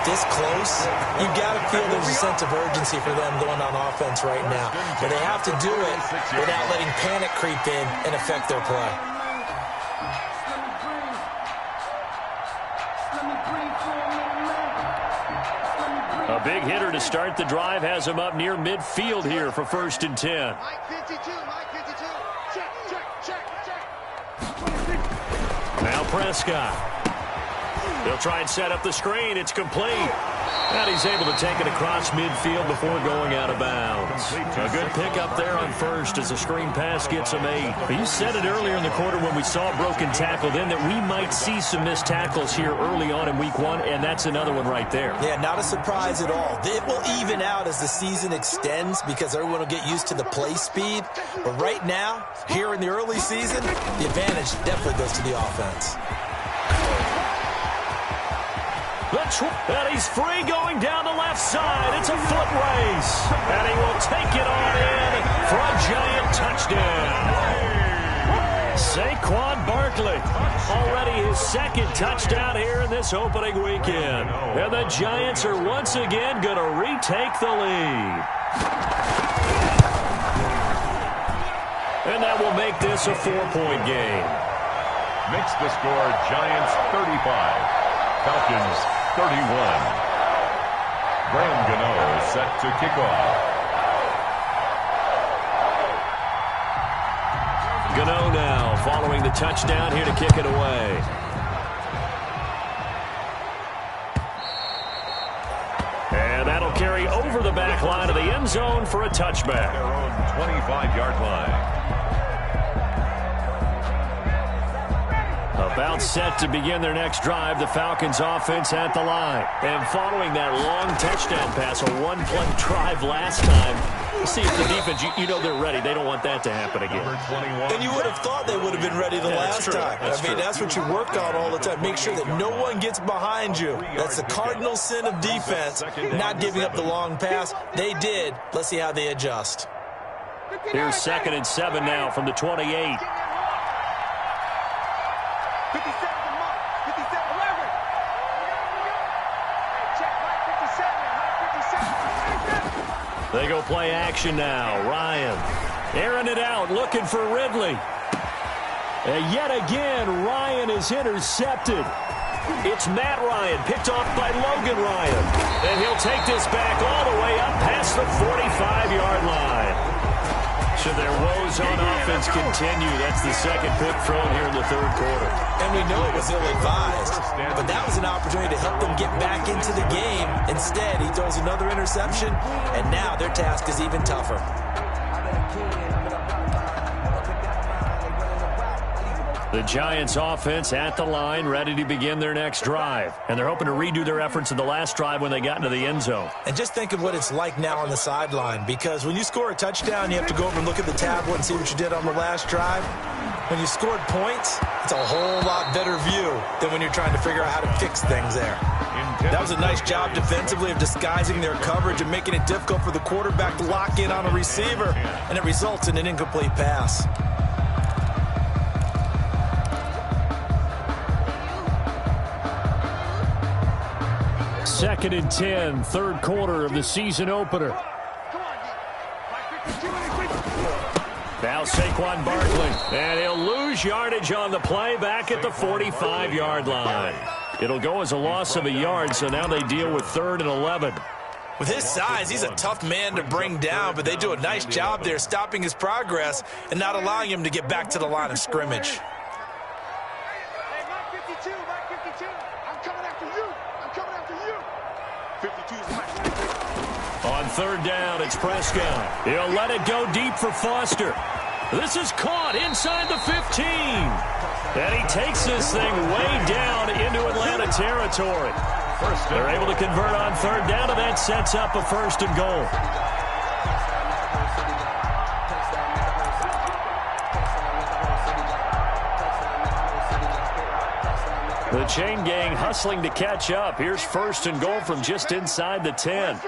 Speaker 5: this close, you've got to feel there's a sense of urgency for them going on offense right now. But they have to do it without letting panic creep in and affect their play.
Speaker 4: A big hitter to start the drive has him up near midfield here for 1st and 10. Now Prescott. They'll try and set up the screen. It's complete. And he's able to take it across midfield before going out of bounds. A good pickup there on 1st as the screen pass gets him 8. But you said it earlier in the quarter when we saw a broken tackle then that we might see some missed tackles here early on in week 1, and that's another one right there.
Speaker 5: Yeah, not a surprise at all. It will even out as the season extends because everyone will get used to the play speed. But right now, here in the early season, the advantage definitely goes to the offense.
Speaker 4: And he's free going down the left side. It's a foot race. And he will take it on in for a Giant touchdown. Saquon Barkley, already his 2nd touchdown here in this opening weekend. And the Giants are once again going to retake the lead. And that will make this a 4-point game.
Speaker 6: Makes the score Giants 35. Falcons 31. Graham Gano is set to kick off.
Speaker 4: Gano now following the touchdown here to kick it away. And that'll carry over the back line of the end zone for a touchback.
Speaker 6: Their own 25-yard line.
Speaker 4: About set to begin their next drive, the Falcons offense at the line. And following that long touchdown pass, a one-play drive last time, we'll see if the defense, you know they're ready. They don't want that to happen again.
Speaker 5: And you would have thought they would have been ready the last time. That's what you work on all the time. Make sure that no one gets behind you. That's the cardinal sin of defense, not giving up the long pass. They did. Let's see how they adjust.
Speaker 4: Here's 2nd and 7 now from the 28. They go play action now. Ryan airing it out, looking for Ridley. And yet again, Ryan is intercepted. It's Matt Ryan, picked off by Logan Ryan. And he'll take this back all the way up past the 45-yard line. So their woes on offense continue. That's the second pick thrown here in the third quarter.
Speaker 5: And we know it was ill-advised, but that was an opportunity to help them get back into the game. Instead, he throws another interception, and now their task is even tougher.
Speaker 4: The Giants offense at the line, ready to begin their next drive. And they're hoping to redo their efforts in the last drive when they got into the end zone.
Speaker 5: And just think of what it's like now on the sideline, because when you score a touchdown, you have to go over and look at the tablet and see what you did on the last drive. When you scored points, it's a whole lot better view than when you're trying to figure out how to fix things there. That was a nice job defensively of disguising their coverage and making it difficult for the quarterback to lock in on a receiver, and it results in an incomplete pass.
Speaker 4: Second and 10, third quarter of the season opener. Now Saquon Barkley, and he'll lose yardage on the play back at the 45-yard line. It'll go as a loss of a yard, so now they deal with 3rd and 11.
Speaker 5: With his size, he's a tough man to bring down, but they do a nice job there stopping his progress and not allowing him to get back to the line of scrimmage.
Speaker 4: On 3rd down, it's Prescott. He'll let it go deep for Foster. This is caught inside the 15. And he takes this thing way down into Atlanta territory. They're able to convert on 3rd down, and that sets up a 1st and goal. The chain gang hustling to catch up. Here's 1st and goal from just inside the 10.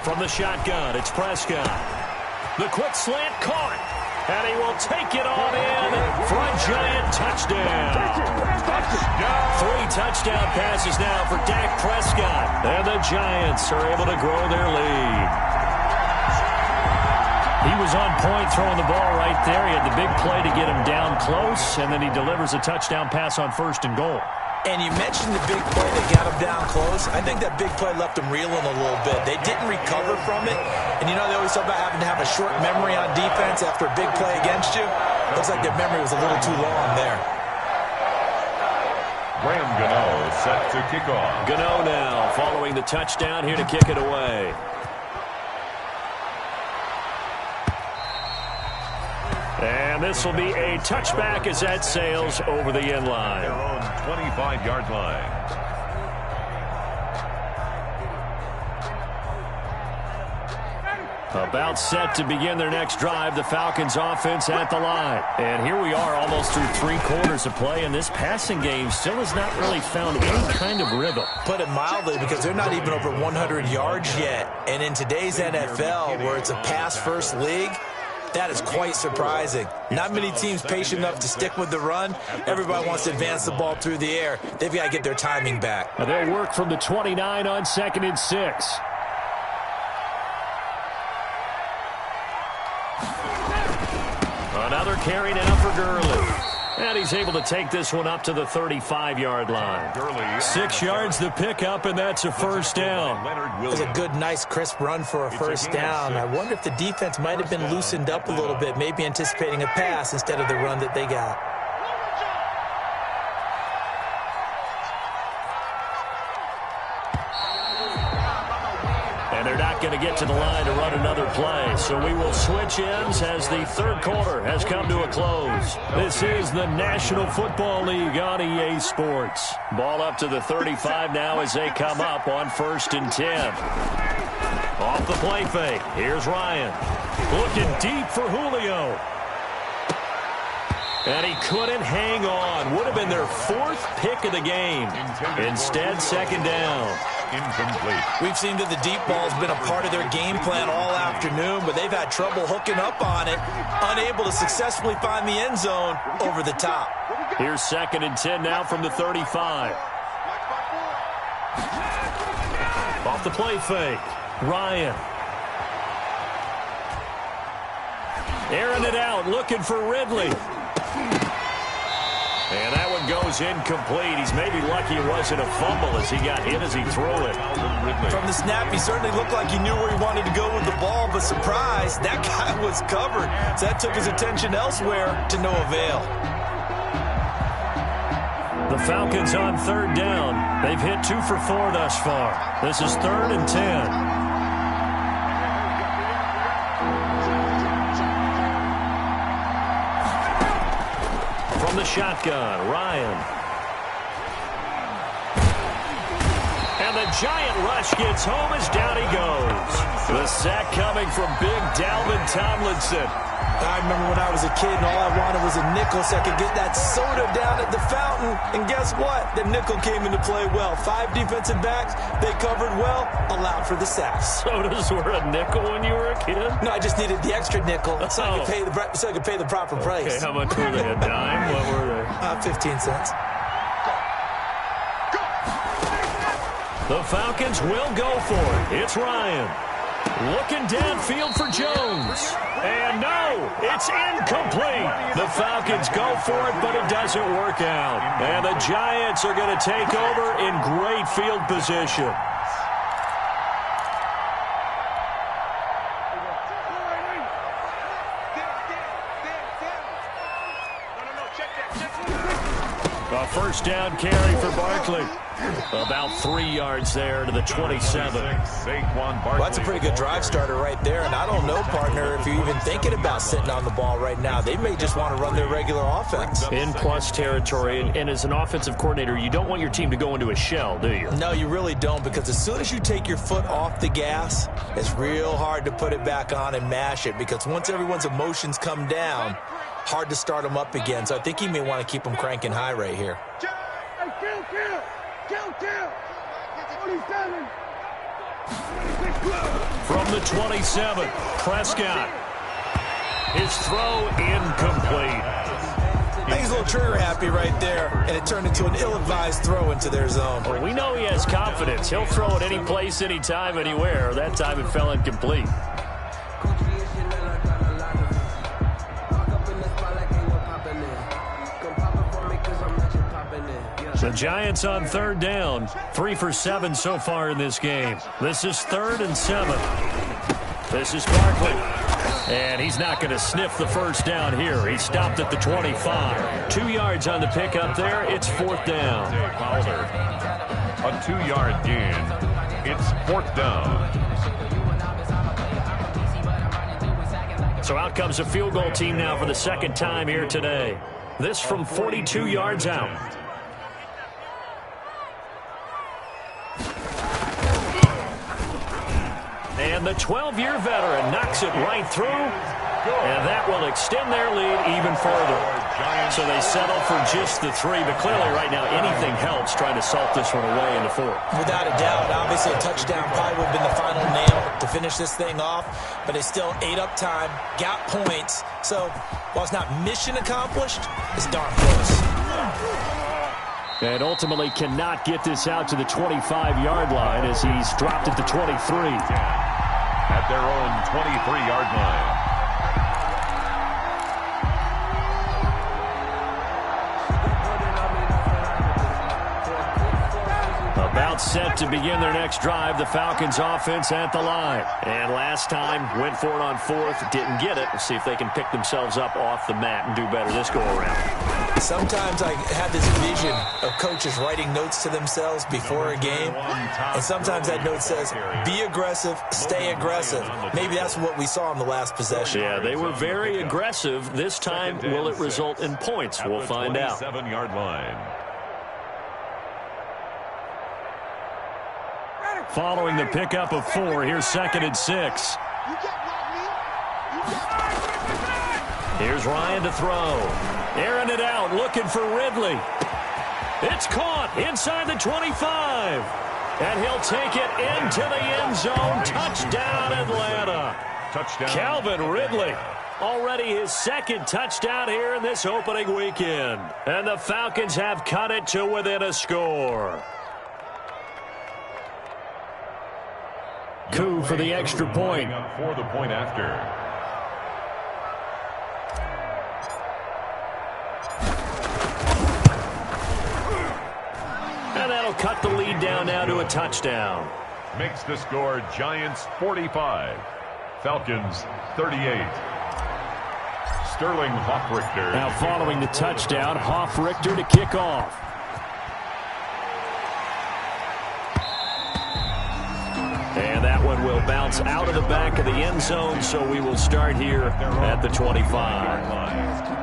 Speaker 4: From the shotgun, it's Prescott. The quick slant caught. And he will take it on in for a Giant touchdown. 3 touchdown passes now for Dak Prescott. And the Giants are able to grow their lead. He was on point throwing the ball right there. He had the big play to get him down close, and then he delivers a touchdown pass on 1st and goal.
Speaker 5: And you mentioned the big play that got him down close. I think that big play left him reeling a little bit. They didn't recover from it. And you know they always talk about having to have a short memory on defense after a big play against you. Looks like their memory was a little too long there.
Speaker 6: Graham Gano set to kick off.
Speaker 4: Gano now following the touchdown here to kick it away. And this will be a touchback as that sails over the end line.
Speaker 6: Their own 25-yard line.
Speaker 4: About set to begin their next drive, the Falcons offense at the line. And here we are almost through 3 quarters of play, and this passing game still has not really found any kind of rhythm.
Speaker 5: Put it mildly, because they're not even over 100 yards yet. And in today's NFL, where it's a pass-first league, that is quite surprising. Not many teams patient enough to stick with the run. Everybody wants to advance the ball through the air. They've got to get their timing back.
Speaker 4: Now they'll work from the 29 on 2nd and 6. Another carry now for Gurley. And he's able to take this one up to the 35-yard line. 6 yards the pickup, and that's a 1st down.
Speaker 5: It was a good, nice, crisp run for a 1st down. I wonder if the defense might have been loosened up a little bit, maybe anticipating a pass instead of the run that they got.
Speaker 4: And they're not going to get to the line to run another play. So we will switch ends as the 3rd quarter has come to a close. This is the National Football League on EA Sports. Ball up to the 35 now as they come up on 1st and 10. Off the play fake. Here's Ryan. Looking deep for Julio. And he couldn't hang on. Would have been their 4th pick of the game. Instead, 2nd down.
Speaker 6: Incomplete.
Speaker 5: We've seen that the deep ball has been a part of their game plan all afternoon, but they've had trouble hooking up on it, unable to successfully find the end zone over the top.
Speaker 4: Here's 2nd and 10 now from the 35. Off the play fake. Ryan. Airing it out, looking for Ridley. And that one goes incomplete. He's maybe lucky it wasn't a fumble as he got hit as he threw it.
Speaker 5: From the snap, he certainly looked like he knew where he wanted to go with the ball, but surprise, that guy was covered. So that took his attention elsewhere to no avail.
Speaker 4: The Falcons on third down. They've hit 2 for 4 thus far. This is 3rd and 10. From the shotgun, Ryan. And the giant rush gets home as down he goes. The sack coming from big Dalvin Tomlinson.
Speaker 5: I remember when I was a kid and all I wanted was a nickel so I could get that soda down at the fountain. And guess what? The nickel came into play well. 5 defensive backs, they covered well, allowed for the sacks.
Speaker 4: Sodas were a nickel when you were a kid?
Speaker 5: No, I just needed the extra nickel so I could pay the proper price.
Speaker 4: Okay, how much were they? A dime? What were they?
Speaker 5: 15 cents.
Speaker 4: The Falcons will go for it. It's Ryan. Looking downfield for Jones. And no, it's incomplete. The Falcons go for it, but it doesn't work out. And the Giants are going to take over in great field position. A first down carry for Barkley. About 3 yards there to the 27.
Speaker 5: Well, that's a pretty good drive starter right there. And I don't know, partner, if you're even thinking about sitting on the ball right now. They may just want to run their regular offense.
Speaker 4: In plus territory. And as an offensive coordinator, you don't want your team to go into a shell, do you?
Speaker 5: No, you really don't, because as soon as you take your foot off the gas, it's real hard to put it back on and mash it, because once everyone's emotions come down, hard to start them up again. So I think he may want to keep them cranking high right here.
Speaker 4: From the 27, Prescott. His throw incomplete.
Speaker 5: I think he's a little trigger happy right there, and it turned into an ill-advised throw into their zone.
Speaker 4: Well, we know he has confidence. He'll throw it any place, anytime, anywhere. That time it fell incomplete. The Giants on third down. 3 for 7 so far in this game. This is 3rd and 7. This is Barkley. And he's not going to sniff the first down here. He stopped at the 25. 2 yards on the pickup there. It's 4th down.
Speaker 6: A 2-yard gain. It's 4th down.
Speaker 4: So out comes a field goal team now for the second time here today. This from 42 yards out. And the 12-year veteran knocks it right through, and that will extend their lead even further. So they settle for just the 3, but clearly right now anything helps trying to salt this one away in the 4th.
Speaker 5: Without a doubt, obviously a touchdown probably would have been the final nail to finish this thing off, but it's still ate up time, got points. So while it's not mission accomplished, it's darn close.
Speaker 4: And ultimately cannot get this out to the 25-yard line as he's dropped at the 23.
Speaker 6: At their own 23-yard line.
Speaker 4: About set to begin their next drive, the Falcons offense at the line. And last time, went for it on 4th, didn't get it. We'll see if they can pick themselves up off the mat and do better this go-around.
Speaker 5: Sometimes I have this vision of coaches writing notes to themselves before a game, and sometimes that note says, be aggressive, stay aggressive. Maybe that's what we saw in the last possession.
Speaker 4: Yeah, they were very aggressive. This time, will it result in points? We'll find out.
Speaker 6: 27-yard line.
Speaker 4: Following the pickup of 4, here's 2nd and 6. Here's Ryan to throw. Airing it out, looking for Ridley. It's caught inside the 25. And he'll take it into the end zone. Touchdown, Atlanta.
Speaker 6: Touchdown.
Speaker 4: Calvin Ridley. Already his 2nd touchdown here in this opening weekend. And the Falcons have cut it to within a score. Coup for the extra point.
Speaker 6: For the point after.
Speaker 4: that'll cut the lead down now to a touchdown.
Speaker 6: Makes the score Giants 45, Falcons 38. Sterling Hoffrichter.
Speaker 4: Now following the touchdown, Hoffrichter to kick off. And that one will bounce out of the back of the end zone, so we will start here at the 25.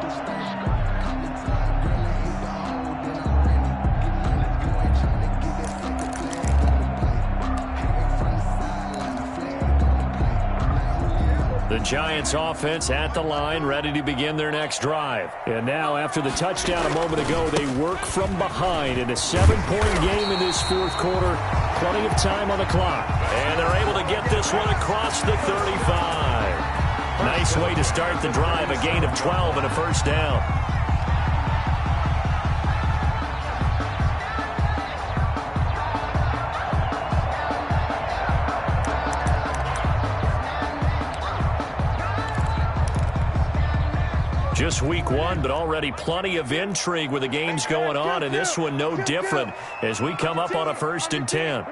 Speaker 4: The Giants offense at the line, ready to begin their next drive. And now, after the touchdown a moment ago, they work from behind in a 7-point game in this fourth quarter. Plenty of time on the clock. And they're able to get this one across the 35. Nice way to start the drive, a gain of 12 and a first down. Just week one, but already plenty of intrigue with the games going on, and this one no different as we come up on a 1st and 10.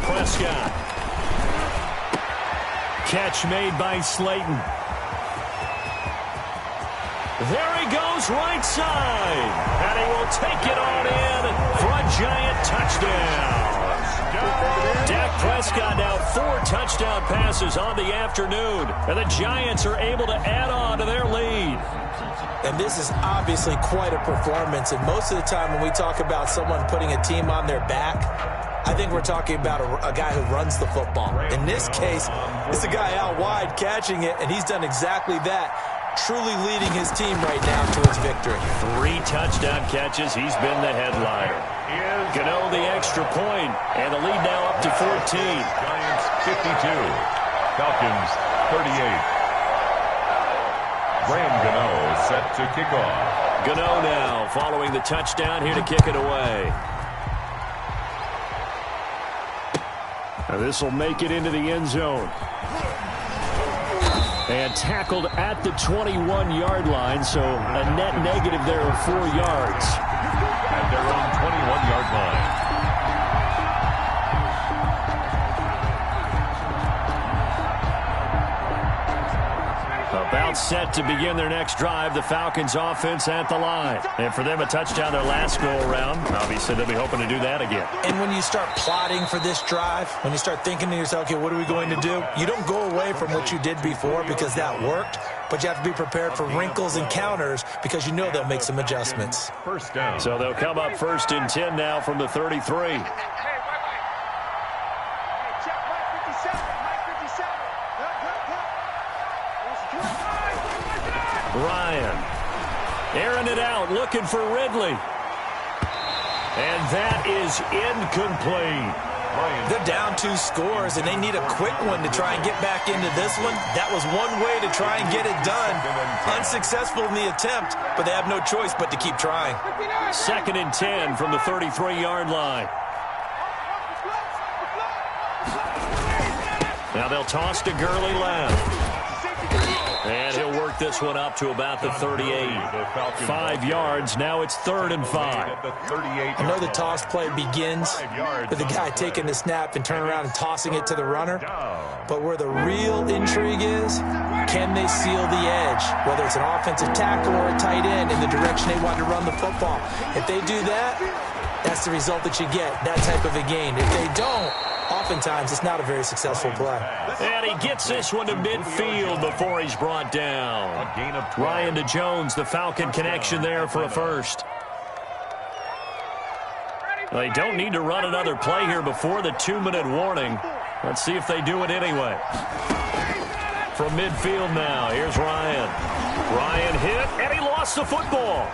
Speaker 4: Prescott. Catch made by Slayton. There he goes, right side. And he will take it on in for a Giant touchdown. Dak Prescott now 4 touchdown passes on the afternoon. And the Giants are able to add on to their lead.
Speaker 5: And this is obviously quite a performance. And most of the time when we talk about someone putting a team on their back, I think we're talking about a guy who runs the football. In this case, it's a guy out wide catching it, and he's done exactly that. Truly leading his team right now towards victory. 3 touchdown catches. He's been the headliner.
Speaker 4: Gano the extra point, and the lead now up to 14.
Speaker 6: Giants 52, Falcons 38. Graham Gano set to kick off.
Speaker 4: Gano now following the touchdown here to kick it away. Now this will make it into the end zone. And tackled at the 21-yard line, so a net negative there of 4 yards.
Speaker 6: At their own 21-yard line.
Speaker 4: About set to begin their next drive, the Falcons offense at the line. And for them, a touchdown their last go-around. Obviously, they'll be hoping to do that again.
Speaker 5: And when you start plotting for this drive, when you start thinking to yourself, okay, what are we going to do? You don't go away from what you did before because that worked, but you have to be prepared for wrinkles and counters because you know they'll make some adjustments.
Speaker 6: First down.
Speaker 4: So they'll come up 1st and 10 now from the 33. Ryan airing it out, looking for Ridley. And that is incomplete.
Speaker 5: They're down 2 scores, and they need a quick one to try and get back into this one. That was one way to try and get it done. Unsuccessful in the attempt, but they have no choice but to keep trying.
Speaker 4: 2nd and 10 from the 33-yard line. Now they'll toss to Gurley left. And he'll work this one up to about the 38. 5 yards. Now it's 3rd and 5.
Speaker 5: I know the toss play begins with the guy taking the snap and turning around and tossing it to the runner. But where the real intrigue is, can they seal the edge? Whether it's an offensive tackle or a tight end in the direction they want to run the football. If they do that, that's the result that you get, that type of a gain. If they don't, oftentimes it's not a very successful play.
Speaker 4: And he gets this one to midfield before he's brought down. Ryan to Jones, the Falcon connection there for a first. They don't need to run another play here before the 2-minute warning. Let's see if they do it anyway. From midfield now, here's Ryan. Ryan hit, and he lost the football.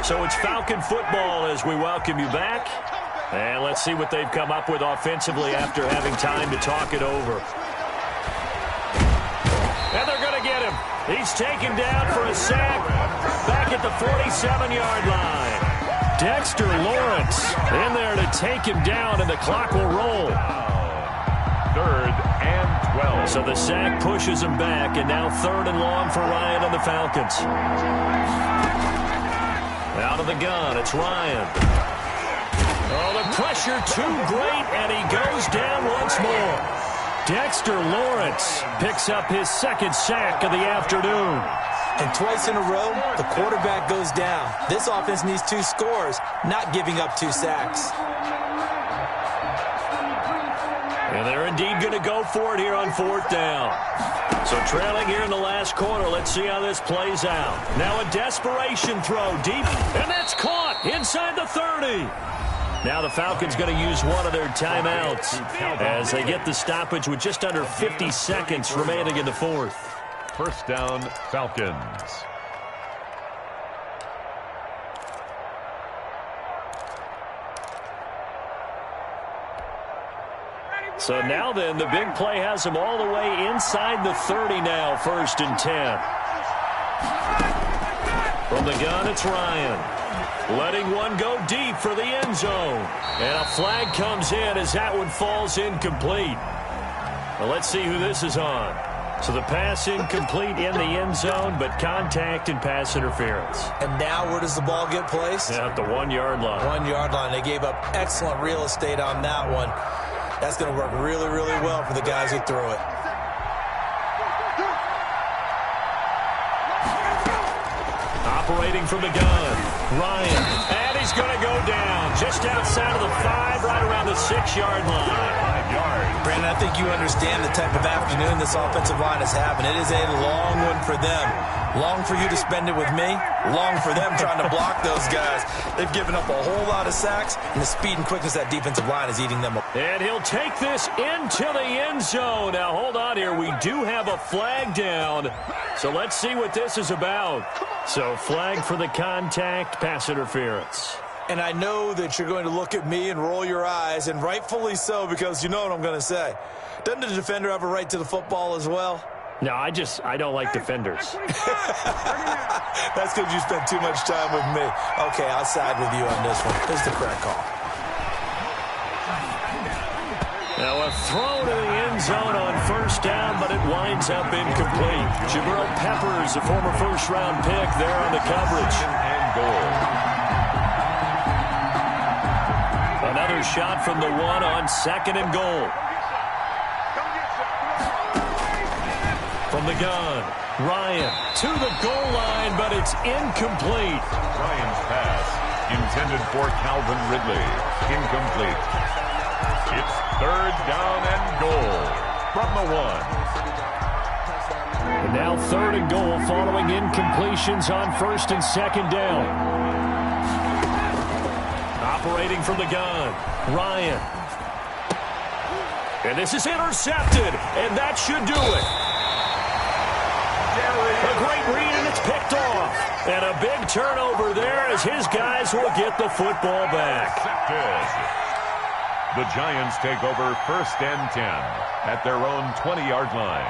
Speaker 4: So it's Falcon football as we welcome you back. And let's see what they've come up with offensively after having time to talk it over. And they're going to get He's taken down for a sack back at the 47-yard line. Dexter Lawrence in there to take him down, and the clock will roll.
Speaker 6: 3rd and 12.
Speaker 4: So the sack pushes him back, and now 3rd and long for Ryan and the Falcons. Out of the gun, it's Ryan. Oh, the pressure too great, and he goes down once more. Dexter Lawrence picks up his 2nd sack of the afternoon.
Speaker 5: And twice in a row, the quarterback goes down. This offense needs 2 scores, not giving up 2 sacks.
Speaker 4: And they're indeed going to go for it here on 4th down. So trailing here in the last quarter. Let's see how this plays out. Now a desperation throw deep, and that's caught inside the 30. Now the Falcons going to use one of their timeouts as they get the stoppage with just under 50 seconds remaining in the 4th.
Speaker 6: 1st down, Falcons.
Speaker 4: So now then, the big play has him all the way inside the 30 now, 1st and 10. From the gun, it's Ryan. Letting one go deep for the end zone. And a flag comes in as that one falls incomplete. Well, let's see who this is on. So the pass incomplete in the end zone, but contact and pass interference.
Speaker 5: And now where does the ball get placed?
Speaker 4: At the 1-yard line.
Speaker 5: 1-yard line. They gave up excellent real estate on that one. That's going to work really, really well for the guys who threw it.
Speaker 4: Operating from the gun, Ryan. And he's going to go down just outside of the 5, right around the 6-yard line.
Speaker 6: 5 yards.
Speaker 5: Brandon, I think you understand the type of afternoon this offensive line is having. It is a long one for them. Long for you to spend it with me. Long for them trying to block those guys. They've given up a whole lot of sacks, and the speed and quickness that defensive line is eating them up.
Speaker 4: And he'll take this into the end zone. Now, hold on here. We do have a flag down. So let's see what this is about. So flag for the contact, pass interference.
Speaker 5: And I know that you're going to look at me and roll your eyes, and rightfully so, because you know what I'm going to say. Doesn't the defender have a right to the football as well?
Speaker 4: No, I don't like defenders.
Speaker 5: That's because you spent too much time with me. Okay, I'll side with you on this one. Here's the correct call.
Speaker 4: Now a throw to the end zone on 1st down, but it winds up incomplete. Jabril Peppers, a former 1st-round pick, there on the coverage.
Speaker 6: And goal.
Speaker 4: Another shot from the 1 on 2nd and goal. From the gun, Ryan to the goal line, but it's incomplete.
Speaker 6: Ryan's pass intended for Calvin Ridley. Incomplete. It's 3rd down and goal from the 1.
Speaker 4: And now 3rd and goal following incompletions on 1st and 2nd down. Operating from the gun, Ryan. And this is intercepted, and that should do it. A great read, and it's picked off. And a big turnover there as his guys will get the football back.
Speaker 6: The Giants take over 1st and 10 at their own 20-yard line.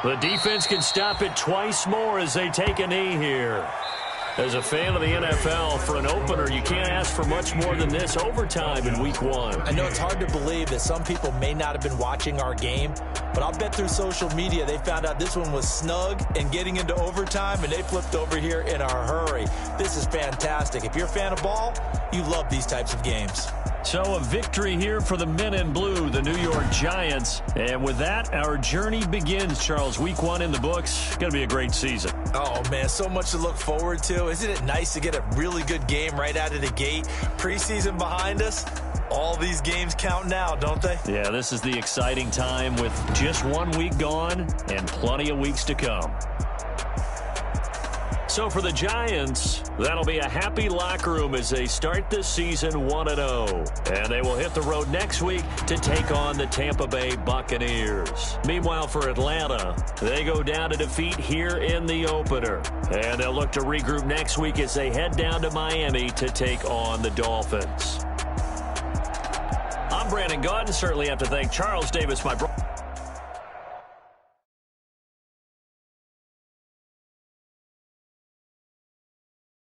Speaker 4: The defense can stop it twice more as they take a knee here. As a fan of the NFL, for an opener, you can't ask for much more than this. Overtime in Week 1.
Speaker 5: I know it's hard to believe that some people may not have been watching our game, but I'll bet through social media they found out this one was snug and getting into overtime, and they flipped over here in a hurry. This is fantastic. If you're a fan of ball, you love these types of games.
Speaker 4: So a victory here for the men in blue, the New York Giants. And with that, our journey begins, Charles. Week 1 in the books. Going to be a great season.
Speaker 5: Oh, man, so much to look forward to. Isn't it nice to get a really good game right out of the gate? Preseason behind us. All these games count now, don't they?
Speaker 4: Yeah, this is the exciting time with just 1 week gone and plenty of weeks to come. So for the Giants, that'll be a happy locker room as they start this season 1-0. And they will hit the road next week to take on the Tampa Bay Buccaneers. Meanwhile, for Atlanta, they go down to defeat here in the opener. And they'll look to regroup next week as they head down to Miami to take on the Dolphins. I'm Brandon Gaudin. Certainly have to thank Charles Davis, my brother.